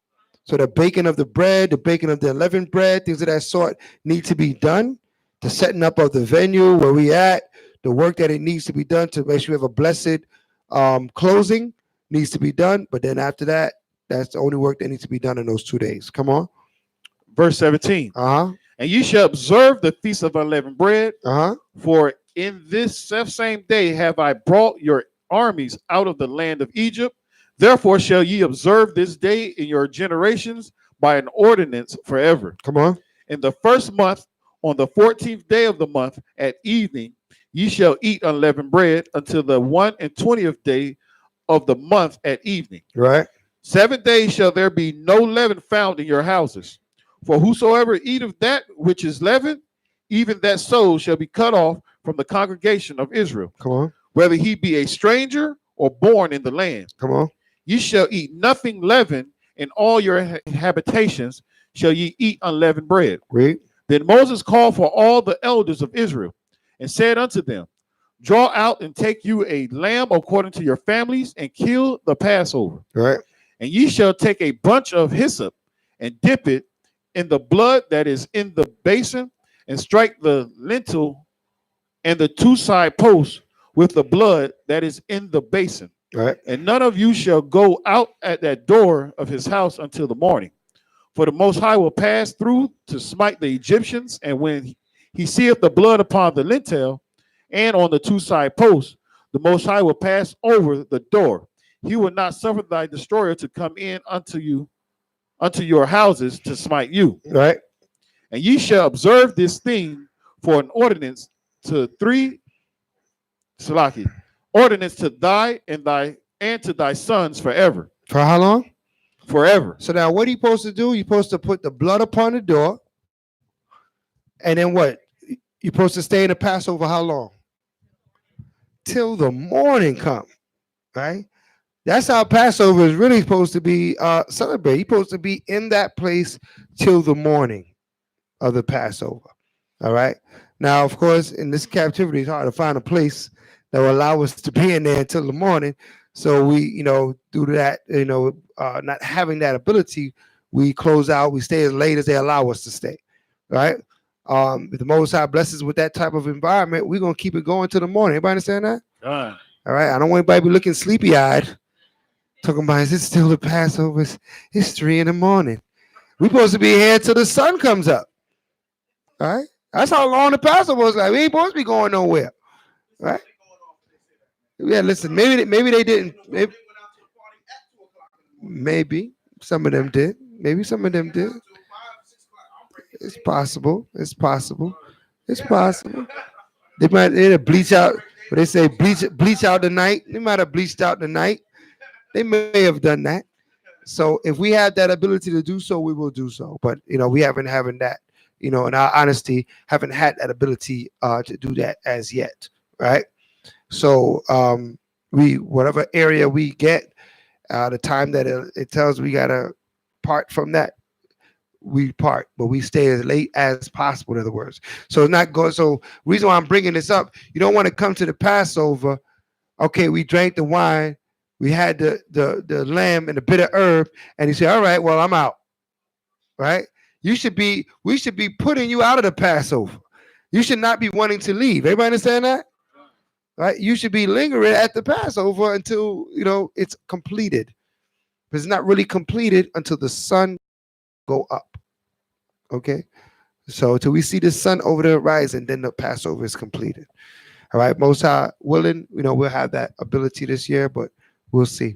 So the baking of the bread, the baking of the unleavened bread, things of that sort need to be done. The setting up of the venue where we at, the work that it needs to be done to make sure we have a blessed closing needs to be done. But then after that, that's the only work that needs to be done in those 2 days. Come on. Verse 17. And you shall observe the Feast of Unleavened Bread, for in this same day have I brought your armies out of the land of Egypt. Therefore shall ye observe this day in your generations by an ordinance forever. Come on. In the first month, on the 14th day of the month at evening, ye shall eat unleavened bread until the 21st day of the month at evening. Right. 7 days shall there be no leaven found in your houses. For whosoever eateth that which is leavened, even that soul shall be cut off from the congregation of Israel. Come on. Whether he be a stranger or born in the land. Come on. Ye shall eat nothing leavened, in all your habitations shall ye eat unleavened bread. Read. Then Moses called for all the elders of Israel and said unto them, draw out and take you a lamb according to your families and kill the Passover. Right. And ye shall take a bunch of hyssop and dip it in the blood that is in the basin and strike the lintel and the two side posts with the blood that is in the basin. Right. And none of you shall go out at that door of his house until the morning. For the Most High will pass through to smite the Egyptians, and when he seeth the blood upon the lintel and on the two side posts, the Most High will pass over the door. He will not suffer thy destroyer to come in unto you, unto your houses to smite you. Right. And ye shall observe this thing for an ordinance to three Salaki, ordinance to thy and to thy sons forever. For how long? Forever. So now what are you supposed to do? You're supposed to put the blood upon the door. And then what? You're supposed to stay in the Passover how long? Till the morning come. Right? That's how Passover is really supposed to be celebrated. You're supposed to be in that place till the morning of the Passover. All right. Now, of course, in this captivity, it's hard to find a place that will allow us to be in there until the morning. So we, due to that, not having that ability, we close out. We stay as late as they allow us to stay. Right. If the Most High blesses with that type of environment, we're gonna keep it going till the morning. Everybody understand that? All right. I don't want anybody to be looking sleepy-eyed. Talking about, is it still the Passover? It's 3 in the morning. We're supposed to be here till the sun comes up. All right. That's how long the Passover was like. We ain't supposed to be going nowhere. Right? Yeah, listen, maybe they didn't. Maybe some of them did. Maybe some of them did. It's possible. It's possible. It's possible. They might bleach out. But they say bleach out the night. They might have bleached out the night. They may have done that. So if we have that ability to do so, we will do so. But we haven't having that. In our honesty, haven't had that ability to do that as yet. Right. So we whatever area we get, the time that it tells we gotta part from that, we part, but we stay as late as possible. In other words, so it's not good. So reason why I'm bringing this up, you don't want to come to the Passover. Okay, we drank the wine, we had the lamb and the bitter herb, and you say, all right, well, I'm out. Right? We should be putting you out of the Passover. You should not be wanting to leave. Everybody understand that? Right? You should be lingering at the Passover until it's completed. But it's not really completed until the sun go up. Okay? So till we see the sun over the horizon, then the Passover is completed. All right, Most High willing, we'll have that ability this year, but we'll see.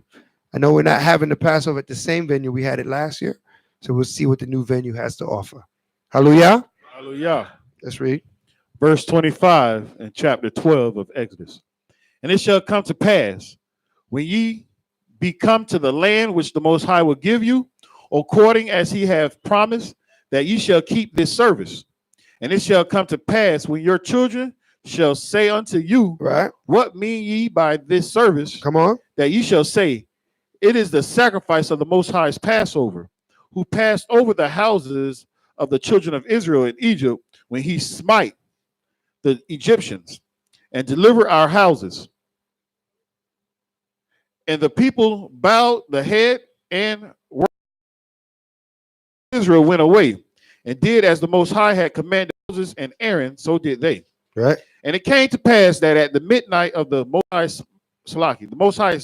I know we're not having the Passover at the same venue we had it last year, so we'll see what the new venue has to offer. Hallelujah. Hallelujah. Let's read. Verse 25 in chapter 12 of Exodus. And it shall come to pass, when ye be come to the land which the Most High will give you, according as he hath promised, that ye shall keep this service. And it shall come to pass, when your children shall say unto you, Right. what mean ye by this service? Come on. That ye shall say, it is the sacrifice of the Most High's Passover, who passed over the houses of the children of Israel in Egypt, when he smite the Egyptians and deliver our houses. And the people bowed the head, and Israel went away and did as the Most High had commanded Moses and Aaron, so did they. Right. And it came to pass that at the midnight of the Most High Salaki, the Most High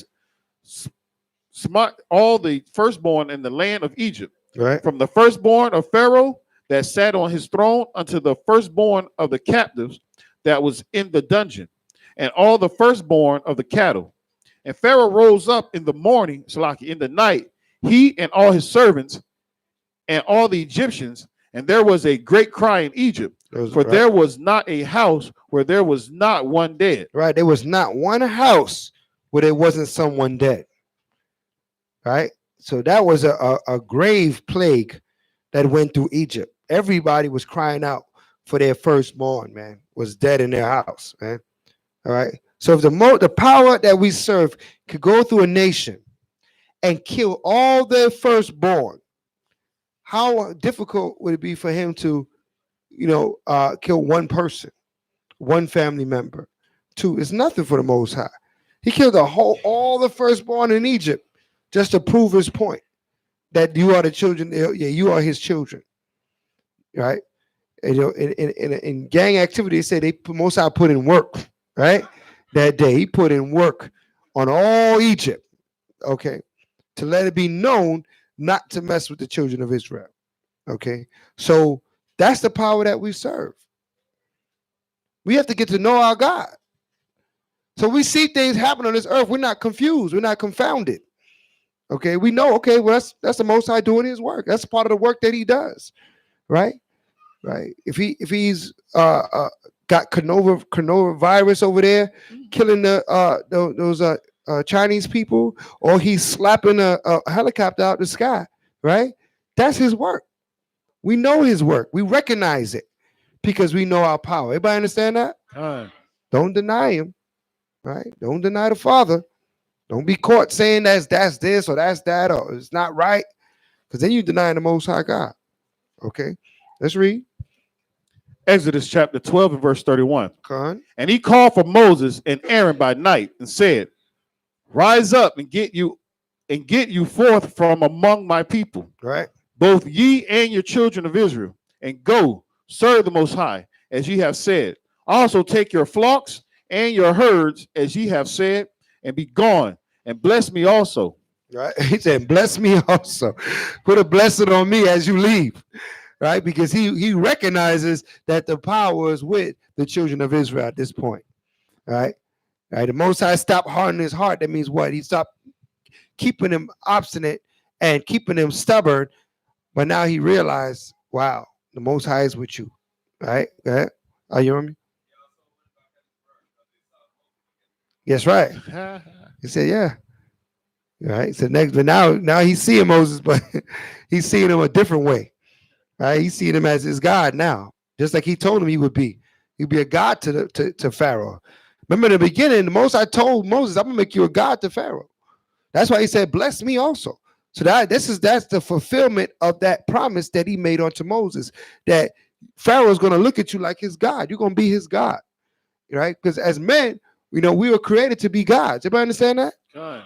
smite all the firstborn in the land of Egypt, Right. from the firstborn of Pharaoh that sat on his throne unto the firstborn of the captives that was in the dungeon, and all the firstborn of the cattle. And Pharaoh rose up in the morning, Salaki, in the night, he and all his servants and all the Egyptians, and there was a great cry in Egypt, for right. There was not a house where there was not one dead. Right. There was not one house where there wasn't someone dead. Right. So that was a grave plague that went through Egypt. Everybody was crying out for their firstborn, man, was dead in their house, man. All right. So if the power that we serve could go through a nation and kill all their firstborn, how difficult would it be for him to, kill one person, one family member? Two, it's nothing for the Most High. He killed all the firstborn in Egypt just to prove his point that you are the children. Yeah, you are his children, right? And, in gang activity, they say Most High put in work, right? That day he put in work on all Egypt, okay, to let it be known not to mess with the children of Israel. Okay, so that's the power that we serve. We have to get to know our God. So we see things happen on this earth. We're not confused. We're not confounded. Okay, we know. Okay, well that's the Most High doing His work. That's part of the work that He does, right? Right. If he's got coronavirus over there, killing those Chinese people, or he's slapping a helicopter out the sky, right? That's His work. We know His work. We recognize it because we know our power. Everybody understand that? Don't deny Him, right? Don't deny the Father. Don't be caught saying that's this or that's that or it's not right, because then you denying the Most High God. Okay, let's read. Exodus chapter 12 and verse 31. Con. And he called for Moses and Aaron by night and said, rise up and get you forth from among my people, Right. both ye and your children of Israel, and go serve the Most High, as ye have said. Also take your flocks and your herds, as ye have said, and be gone, and bless me also. Right. He said, bless me also. Put a blessing on me as you leave. Right, because he recognizes that the power is with the children of Israel at this point. Right, the Most High stopped hardening his heart. That means what? He stopped keeping him obstinate and keeping him stubborn. But now he realized, wow, the Most High is with you. Right? Are you hearing me? Yes, right. He said, yeah. Right. So next, but now he's seeing Moses, but he's seeing him a different way. Right, he's seeing him as his God now, just like he told him he would be. He'd be a God to Pharaoh. Remember in the beginning, the Most High told Moses, "I'm gonna make you a God to Pharaoh." That's why he said, "Bless me also." So that's the fulfillment of that promise that he made unto Moses. That Pharaoh's gonna look at you like his God. You're gonna be his God, right? Because as men, we were created to be gods. Everybody understand that? God.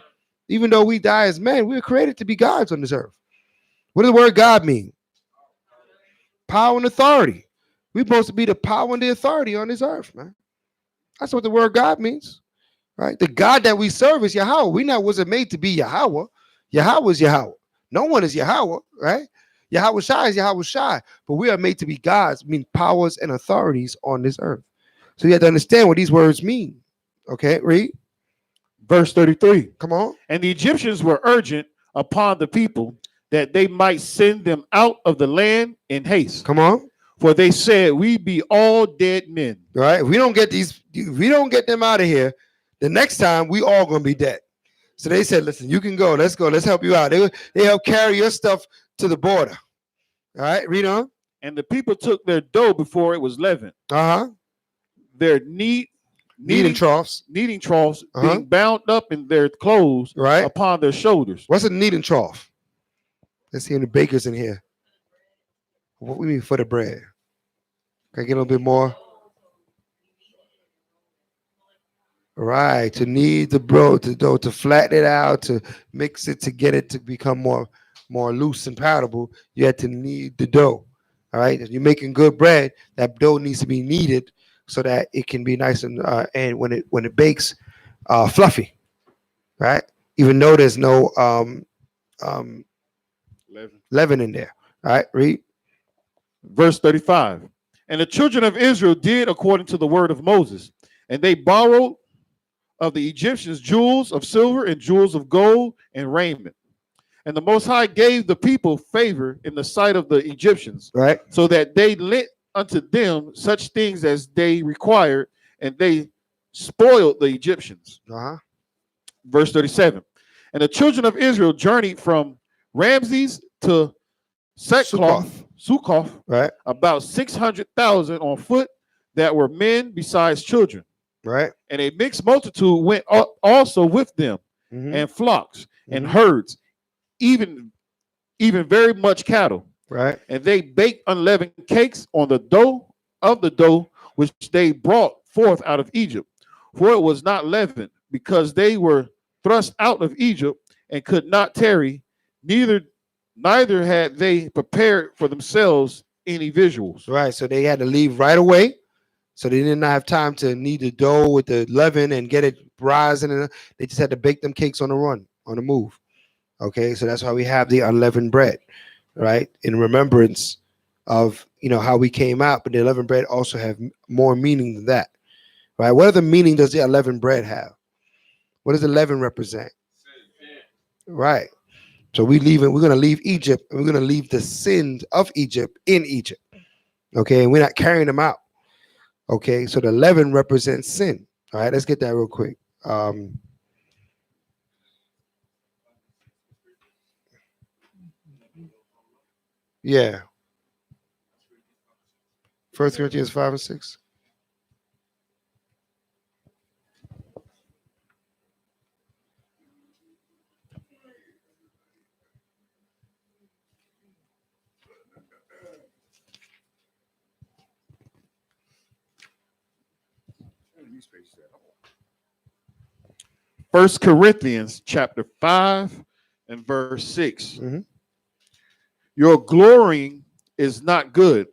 Even though we die as men, we were created to be gods on this earth. What does the word God mean? Power and authority. We're supposed to be the power and the authority on this earth, man. That's what the word God means, right? The God that we serve is Yahweh. We wasn't made to be Yahweh. Yahweh is Yahweh. No one is Yahweh, right? Yahweh Shai is Yahweh Shai. But we are made to be gods, mean powers and authorities on this earth. So you have to understand what these words mean. Okay, read. Verse 33. Come on. And the Egyptians were urgent upon the people that they might send them out of the land in haste. Come on. For they said, we be all dead men. Right? If we don't get them out of here, the next time we all gonna be dead. So they said, listen, you can go. Let's go. Let's help you out. They help carry your stuff to the border. All right, read on. And the people took their dough before it was leavened. Their kneading troughs being bound up in their clothes, right, upon their shoulders. What's a kneading trough? Let's see any bakers in here. What we mean for the bread? Can I get a little bit more? Right, to knead the dough, to flatten it out, to mix it, to get it to become more loose and palatable. You have to knead the dough. All right, if you're making good bread, that dough needs to be kneaded so that it can be nice and when it bakes, fluffy. Right, even though there's no leaven in there. All right, read. Verse 35. And the children of Israel did according to the word of Moses, and they borrowed of the Egyptians jewels of silver and jewels of gold and raiment. And the Most High gave the people favor in the sight of the Egyptians, right, so that they lent unto them such things as they required, and they spoiled the Egyptians. Verse 37. And the children of Israel journeyed from Ramses to Succoth, right, about 600,000 on foot that were men besides children. Right. And a mixed multitude went also with them, and flocks and herds, even very much cattle. Right. And they baked unleavened cakes on the dough of the dough which they brought forth out of Egypt. For it was not leavened, because they were thrust out of Egypt and could not tarry, neither had they prepared for themselves any visuals. Right. So they had to leave right away. So they did not have time to knead the dough with the leaven and get it uprising, and they just had to bake them cakes on the run, on the move. Okay, so that's why we have the unleavened bread, right? In remembrance of how we came out, but the unleavened bread also have more meaning than that, right? What other meaning does the unleavened bread have? What does the leaven represent? Right. So we're going to leave Egypt, and we're going to leave the sins of Egypt in Egypt. Okay, and we're not carrying them out. Okay, so the leaven represents sin. All right, let's get that real quick. Yeah. 1 Corinthians 5 and 6. First Corinthians chapter 5 and verse 6. Mhm. Your glorying is not good.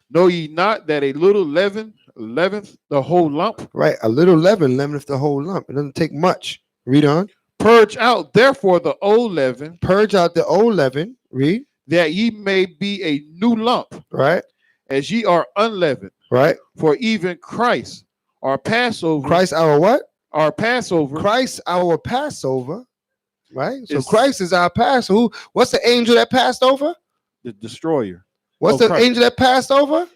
Know ye not that a little leaven leaveneth the whole lump? Right, a little leaven leaveneth the whole lump. It doesn't take much. Read on. Purge out therefore the old leaven, Purge out the old leaven. Read. that ye may be a new lump, Right, as ye are unleavened. right. For even Christ, our Passover, Christ our what? our Passover, Christ our Passover. Right. So Is- Christ is our Passover. What's the angel that passed over? the destroyer. What's Oh, the Christ. angel that passed over?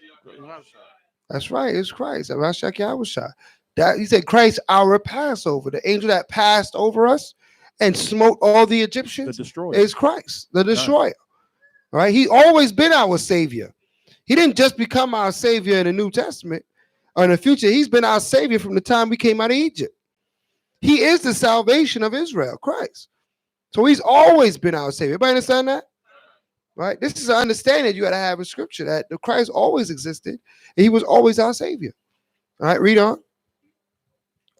That's right. It's Christ. That he said, Christ our Passover. The angel that passed over us and smote all the The Egyptians destroyer. is Christ, the destroyer. All right. He always been our savior. He didn't just become our savior in the New Testament or in the future. He's been our savior from the time we came out of Egypt. He is the salvation of Israel, Christ. So he's always been our savior. Everybody understand that? Right? This is an understanding you got to have in scripture that the Christ always existed and he was always our savior. All right, read on.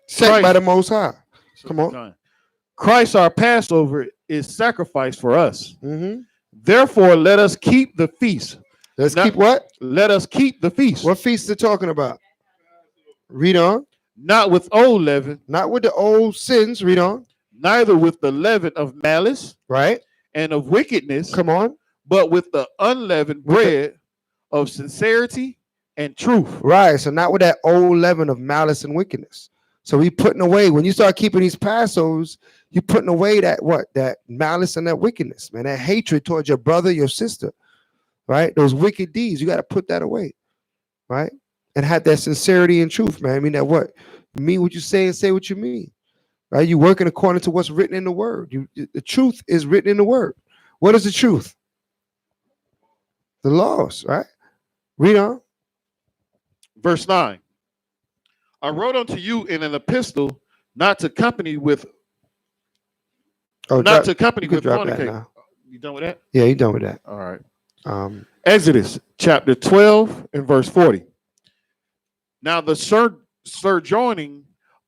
Sent by Christ. the Most High. Come on. Christ, our Passover, is sacrificed for us. Mm-hmm. Therefore, let us keep the feast. Let's Not- keep what? Let us keep the feast. What feast are talking about? Read on. Not with old leaven, Not with the old sins. Read on. neither with the leaven of malice Right? and of wickedness, Come on. but with the unleavened With the- bread of sincerity and truth. Right. So not with that old leaven of malice and wickedness. So we putting away, when you start keeping these Passovers, you're putting away that malice and that wickedness, man, that hatred towards your brother, your sister, right? Those wicked deeds, you got to put that away, right? And have that sincerity and truth, man. I mean that what? You mean what you say and say what you mean, right? You working according to what's written in the word. The truth is written in the word. What is the truth? The laws, right? Read on. Verse 9. I wrote unto you in an epistle not to company with Oh, not drop- to company you could with drop that fornication. now. You done with that? Yeah, you done with that. All right. Exodus. Chapter 12 and verse 40. Now the sojourning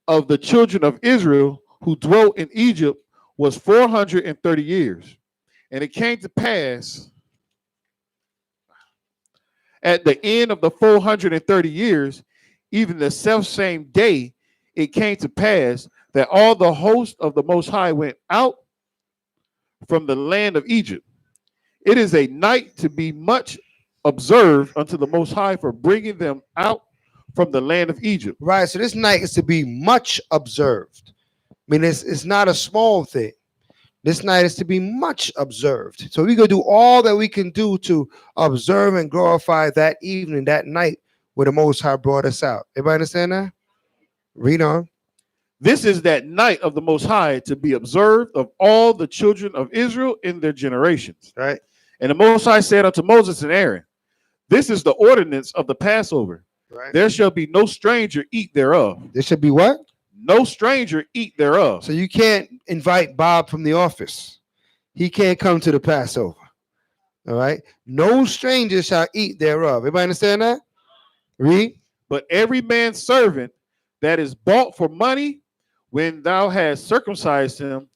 of the children of Israel who dwelt in Egypt was 430 years. And it came to pass at the end of the 430 years, even the selfsame day, it came to pass that all the host of the Most High went out from the land of Egypt. It is a night to be much observed unto the Most High for bringing them out from the land of Egypt. Right. So this night is to be much observed. I mean, it's not a small thing. This night is to be much observed. So we go do all that we can do to observe and glorify that evening, that night where the Most High brought us out. Everybody understand that? Read on. This is that night of the Most High to be observed of all the children of Israel in their generations. Right. And the Most High said unto Moses and Aaron, this is the ordinance of the Passover. Right. There shall be no stranger eat thereof. There should be what? No stranger eat thereof. So you can't invite Bob from the office. He can't come to the Passover. All right. No stranger shall eat thereof. Everybody understand that? Read. But every man's servant that is bought for money, when thou hast circumcised him,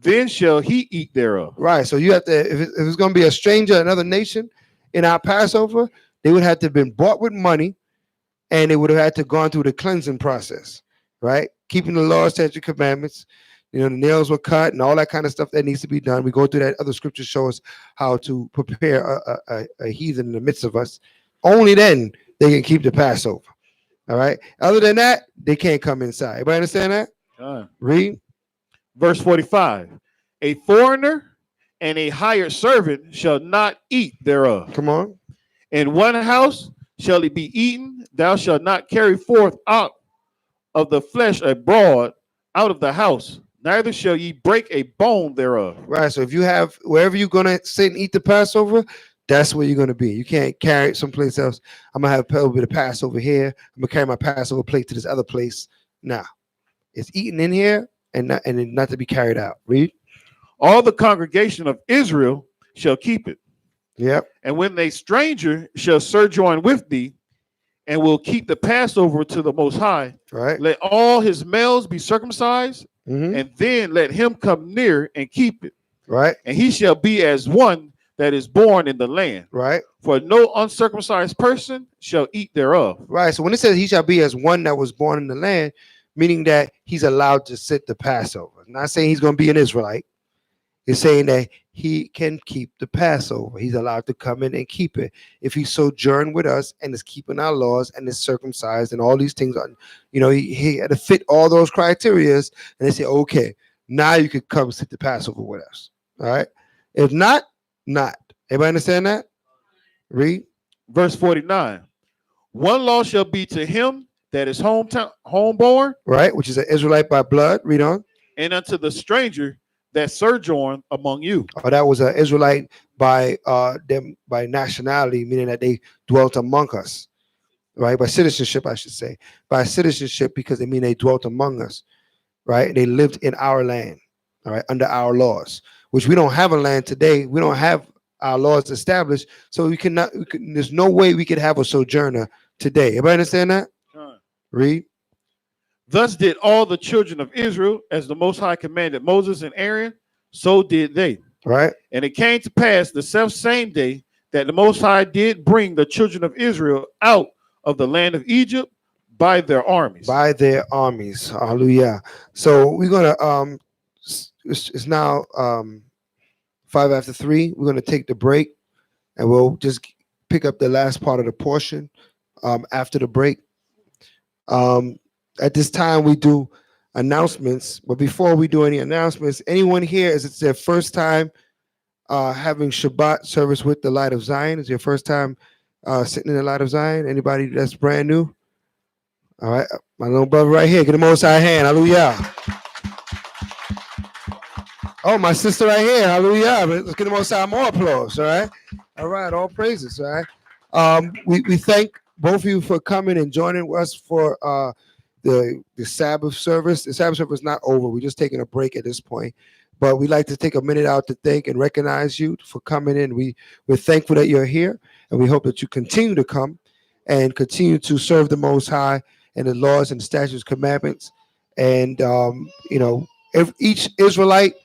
then shall he eat thereof. Right. So you have to, if it's going to be a stranger, another nation in our Passover, they would have to have been bought with money and they would have had to gone through the cleansing process. Right. keeping the law, statute, commandments. You know, the nails were cut and all that kind of stuff that needs to be done. We go through that. Other scriptures show us how to prepare a heathen in the midst of us. Only then they can keep the Passover. All right. Other than that, they can't come inside. Everybody understand that? Read. Verse 45. A foreigner and a hired servant shall not eat thereof. Come on. In one house shall it be eaten. Thou shalt not carry forth out of the flesh abroad out of the house. Neither shall ye break a bone thereof. Right. So if you have wherever you're gonna sit and eat the Passover, that's where you're gonna be. You can't carry it someplace else. I'm gonna have a little bit of Passover here. I'm gonna carry my Passover plate to this other place. Nah, it's eaten in here and not to be carried out. Read. All the congregation of Israel shall keep it. Yep. And when a stranger shall sojourn with thee, and will keep the Passover to the Most High, right? Let all his males be circumcised. And then let him come near and keep it. Right. And he shall be as one that is born in the land. Right. For no uncircumcised person shall eat thereof. Right. So when it says he shall be as one that was born in the land, meaning that he's allowed to sit the Passover. Not saying he's going to be an Israelite. It's saying that he can keep the Passover. He's allowed to come in and keep it. If he sojourn with us and is keeping our laws and is circumcised and all these things, you know, he had to fit all those criterias. And they say, okay, now you could come sit the Passover with us. All right. If not, not. Everybody understand that? Read. Verse 49. One law shall be to him that is homeborn. Right. Which is an Israelite by blood. Read on. And unto the stranger that sojourn among you. Oh, that was an Israelite by them by nationality, meaning that they dwelt among us, right? By citizenship, I should say. By citizenship, because they mean they dwelt among us, right? They lived in our land, all right, under our laws, which we don't have a land today. We don't have our laws established, so we cannot. There's no way we could have a sojourner today. Everybody understand that? Read. Thus did all the children of Israel, as the Most High commanded Moses and Aaron, so did they. Right. And it came to pass the same day that the Most High did bring the children of Israel out of the land of Egypt by their armies. By their armies. Hallelujah. So we're gonna it's now 5 after 3. We're gonna take the break and we'll just pick up the last part of the portion after the break. At this time, we do announcements. But before we do any announcements, anyone here, is it their first time having Shabbat service with the Light of Zion? Is your first time sitting in the Light of Zion? Anybody that's brand new? All right. My little brother right here. Get the Most High hand. Hallelujah. Oh, my sister right here. Hallelujah. Let's get the Most High more applause. All right. All right. All praises. All right. We thank both of you for coming and joining us for the Sabbath service. The Sabbath service is not over. We're just taking a break at this point, but we like to take a minute out to thank and recognize you for coming in. We're thankful that you're here, and we hope that you continue to come and continue to serve the Most High and the laws and the statutes, commandments. And you know, if each Israelite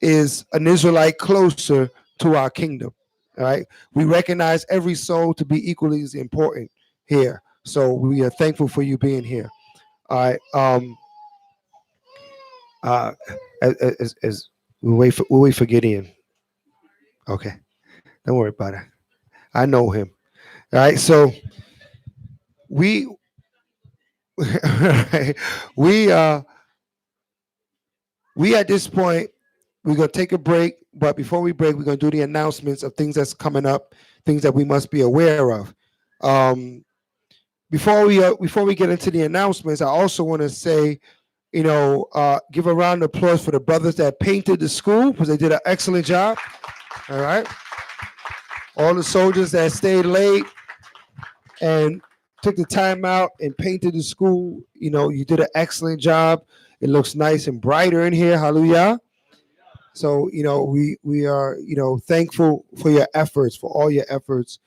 is an Israelite closer to our kingdom. All right, we recognize every soul to be equally as important here. So we are thankful for you being here. All right. As we wait for Gideon. Okay, don't worry about it. I know him. All right. So we we at this point we're gonna take a break. But before we break, we're gonna do the announcements of things that's coming up, things that we must be aware of. Before we get into the announcements, I also want to say, you know, give a round of applause for the brothers that painted the school because they did an excellent job. All right. All the soldiers that stayed late and took the time out and painted the school, you know, you did an excellent job. It looks nice and brighter in here. Hallelujah. So, you know, we are, you know, thankful for your efforts, for all your efforts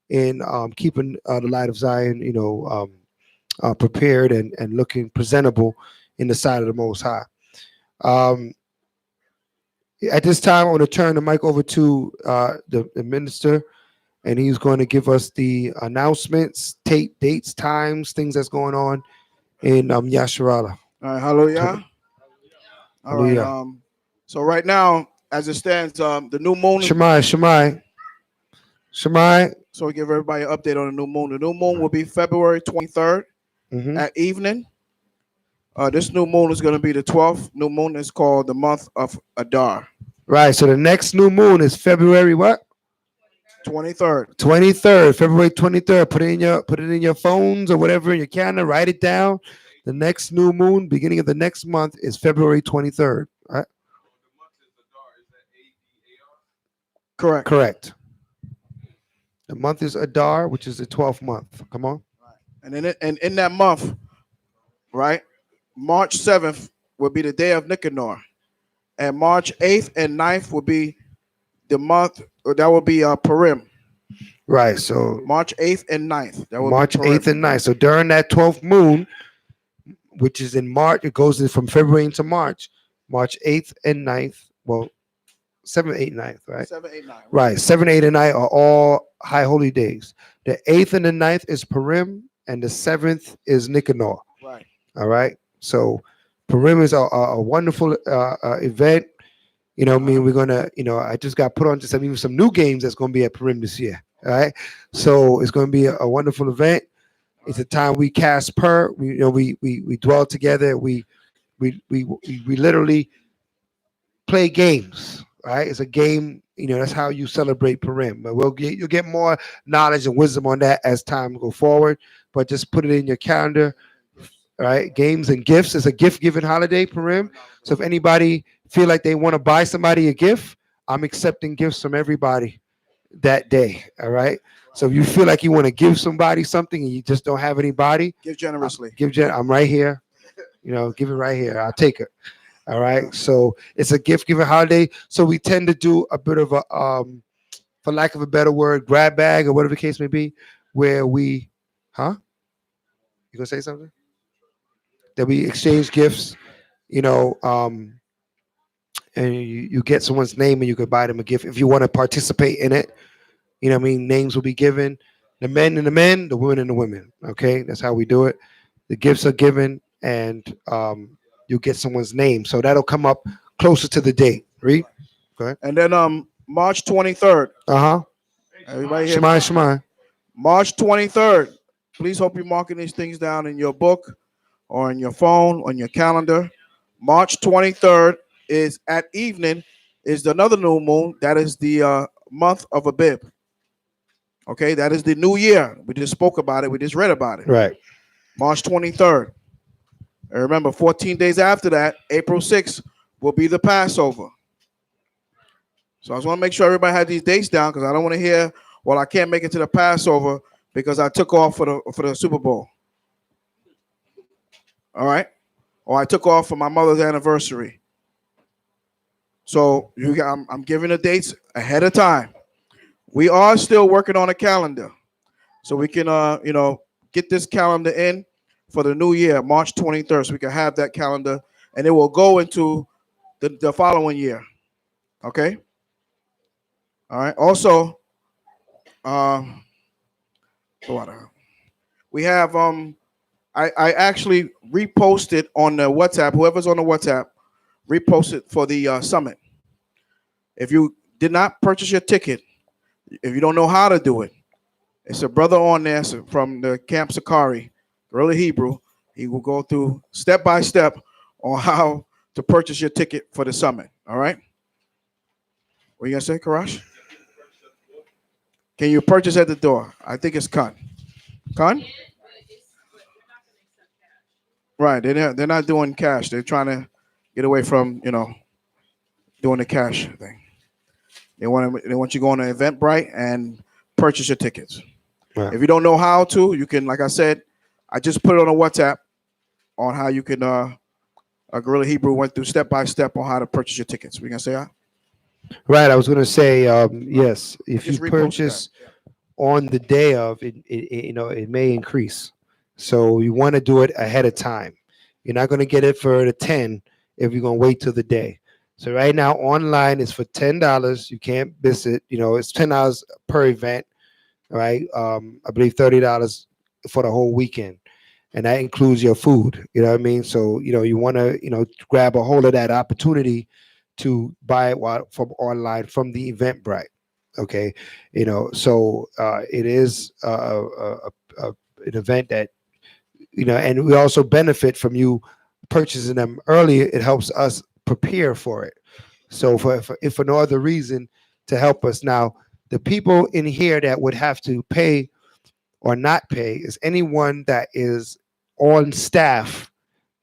in keeping the Light of Zion, you know, prepared and looking presentable in the sight of the Most High. At this time, I want to turn the mic over to the minister, and he's going to give us the announcements, dates, times, things that's going on in Yasharala. All right, hallelujah. All right. Hallelujah. So right now, as it stands, the new moon. Shemai. So we give everybody an update on the new moon. The new moon will be February 23rd Mm-hmm. at evening. This new moon is going to be the 12th new moon. It's called the month of Adar. Right. So the next new moon is February what? 23rd. 23rd, February 23rd. Put it in your phones or whatever in your calendar. Write it down. The next new moon, beginning of the next month, is February 23rd. Right? Correct. Correct. The month is Adar, which is the 12th month. Come on. And in that month, right, March 7th will be the day of Nicanor. And March 8th and 9th will be the month, that will be Purim. Right. So March 8th and 9th. That will March be Purim. 8th and 9th. So during that 12th moon, which is in March, it goes from February into March, March 8th and 9th. Well, 7th, 8th, 9th, right? 7, 8, 9. Right. 7, 8, and 9 are all high holy days. The 8th and the 9th is Purim, and the 7th is Nicanor. Right. All right. So Purim is a wonderful event. You know, I mean, we're gonna, I just got put on to some new games that's gonna be at Purim this year. All right. So it's gonna be a wonderful event. It's a time we cast we dwell together. We literally play games. Right. It's a game. That's how you celebrate Purim. But you'll get more knowledge and wisdom on that as time go forward. But just put it in your calendar. All right, games and gifts is a gift-giving holiday, Purim. So if anybody feel like they want to buy somebody a gift, I'm accepting gifts from everybody that day. All right. So if you feel like you want to give somebody something and you just don't have anybody, Give generously. I'm right here. Give it right here. I'll take it. All right. So it's a gift-giving holiday. So we tend to do a bit of a, for lack of a better word, grab bag or whatever the case may be, where we, You gonna say something? That we exchange gifts, and you get someone's name and you could buy them a gift if you want to participate in it. What I mean? Names will be given. The men and the men, the women and the women. Okay, that's how we do it. The gifts are given, and you get someone's name. So that'll come up closer to the date. Read. Go ahead. And then March 23rd. Everybody here. Shemai. March 23rd. Please hope you're marking these things down in your book or on your phone, on your calendar. March 23rd is at evening, is another new moon. That is the month of Abib. Okay, that is the new year. We just spoke about it. We just read about it. Right. March 23rd. And remember, 14 days after that, April 6th, will be the Passover. So I just want to make sure everybody had these dates down because I don't want to hear, well, I can't make it to the Passover because I took off for the Super Bowl. All right? Or I took off for my mother's anniversary. So I'm giving the dates ahead of time. We are still working on a calendar. So we can, get this calendar in for the new year, March 23rd. So we can have that calendar and it will go into the following year. Okay? All right. Also, we have I actually reposted on the WhatsApp. Whoever's on the WhatsApp, reposted for the summit. If you did not purchase your ticket, if you don't know how to do it, it's a brother on there from the Camp Sakari, Guerrilla Hebrew. He will go through step by step on how to purchase your ticket for the summit. All right. What are you gonna say, Karash? Can you purchase at the door? I think it's Khan. Khan? Right. They're not doing cash. They're trying to get away from, doing the cash thing. They want you to go on an Eventbrite and purchase your tickets. Right. If you don't know how to, you can, like I said, I just put it on a WhatsApp on how you can, Guerrilla Hebrew went through step by step on how to purchase your tickets. We gonna say that? Right. I was going to say, yes, if you Just repost purchase on the day of it may increase. So you want to do it ahead of time. You're not going to get it for the 10 if you're going to wait till the day. So right now online is for $10. You can't miss it. It's $10 per event, right? I believe $30 for the whole weekend. and that includes your food. You know what I mean? So you want to grab a hold of that opportunity to buy it from online from the Eventbrite. Okay, so it is an event that and we also benefit from you purchasing them earlier. It helps us prepare for it. So if for no other reason, to help us. Now, the people in here that would have to pay or not pay is anyone that is on staff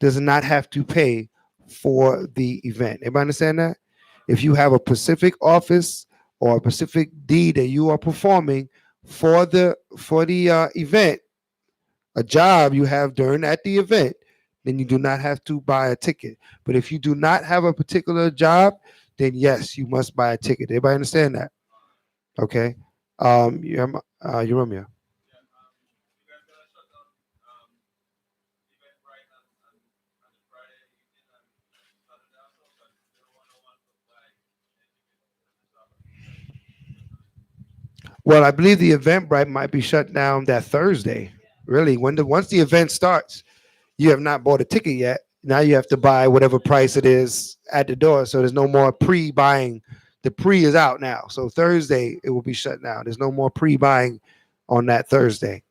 does not have to pay for the event. Everybody understand that? If you have a specific office or a specific deed that you are performing for the event, a job you have during at the event, then you do not have to buy a ticket. But if you do not have a particular job, then yes, you must buy a ticket. Everybody understand that? Okay. Romeo. Well, I believe the Eventbrite might be shut down that Thursday. Really, once the event starts, you have not bought a ticket yet. Now you have to buy whatever price it is at the door. So there's no more pre-buying. The pre is out now. So Thursday it will be shut down. There's no more pre-buying on that Thursday.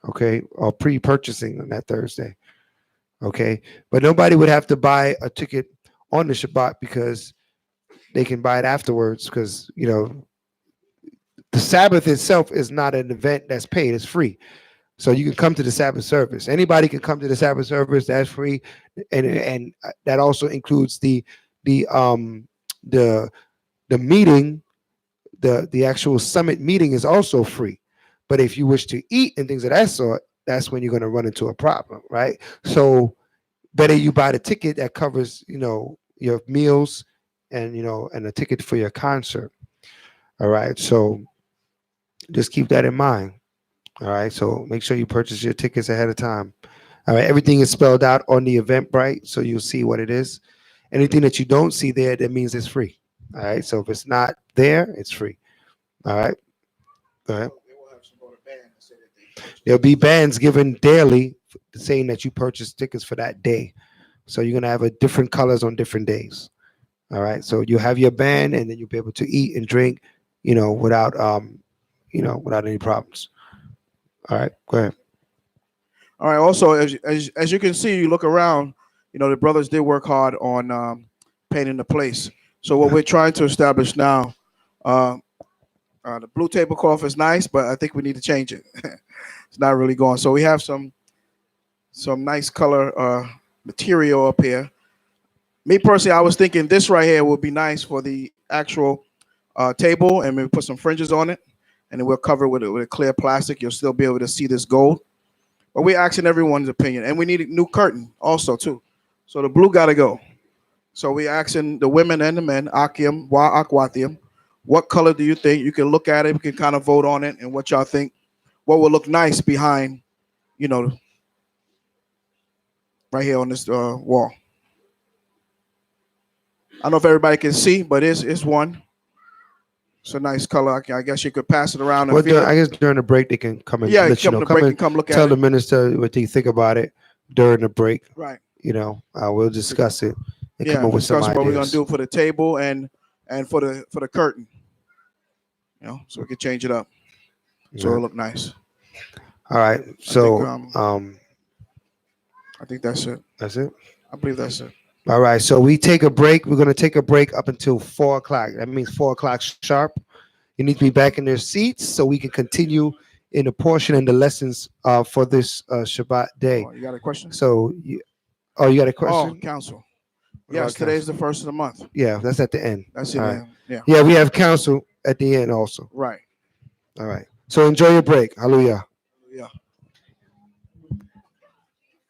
Okay, or pre-purchasing on that Thursday. Okay, but nobody would have to buy a ticket on the Shabbat because they can buy it afterwards. Because the Sabbath itself is not an event that's paid; it's free. So you can come to the Sabbath service. Anybody can come to the Sabbath service. That's free, and that also includes the meeting. The actual summit meeting is also free. But if you wish to eat and things of that sort, that's when you're going to run into a problem, right? So better you buy the ticket that covers your meals and and a ticket for your concert. All right, so just keep that in mind. All right, so make sure you purchase your tickets ahead of time. All right, everything is spelled out on the Eventbrite, so you'll see what it is. Anything that you don't see there, that means it's free. All right, so if it's not there, it's free. All right, go ahead. There'll be bands given daily saying that you purchased tickets for that day. So you're gonna have a different colors on different days. All right, so you have your band, and then you'll be able to eat and drink, without without any problems. All right, go ahead. All right. Also, as you can see, you look around. The brothers did work hard on painting the place. So what we're trying to establish now, the blue tablecloth is nice, but I think we need to change it. It's not really going. So we have some nice color material up here. Me personally, I was thinking this right here would be nice for the actual table, and we put some fringes on it, and then we'll cover it with a clear plastic. You'll still be able to see this gold. But we're asking everyone's opinion, and we need a new curtain also too. So the blue got to go. So we're asking the women and the men, Akim, Wa Akwathium, what color do you think? You can look at it, we can kind of vote on it, and what y'all think, what will look nice behind, right here on this wall. I don't know if everybody can see, but it's one. It's a nice color. I guess you could pass it around. Well, I guess during the break they can come and let you know. Come look at tell it. the minister what they think about it during the break. Right. We'll discuss it and come up We'll with some discuss ideas. what we're gonna do for the table and for the curtain. So we can change it up, so it'll look nice. All right. So I think that's it. That's it. I believe that's it. All right. So we take a break. We're gonna take a break up until 4:00. That means 4:00 sharp. You need to be back in their seats so we can continue in the portion and the lessons for this Shabbat day. Oh, you got a question? So, you got a question? Oh, council. Yes, today's the first of the month. Yeah, that's at the end. That's it. Right. Yeah. Yeah, we have council at the end also. Right. All right. So enjoy your break. Hallelujah.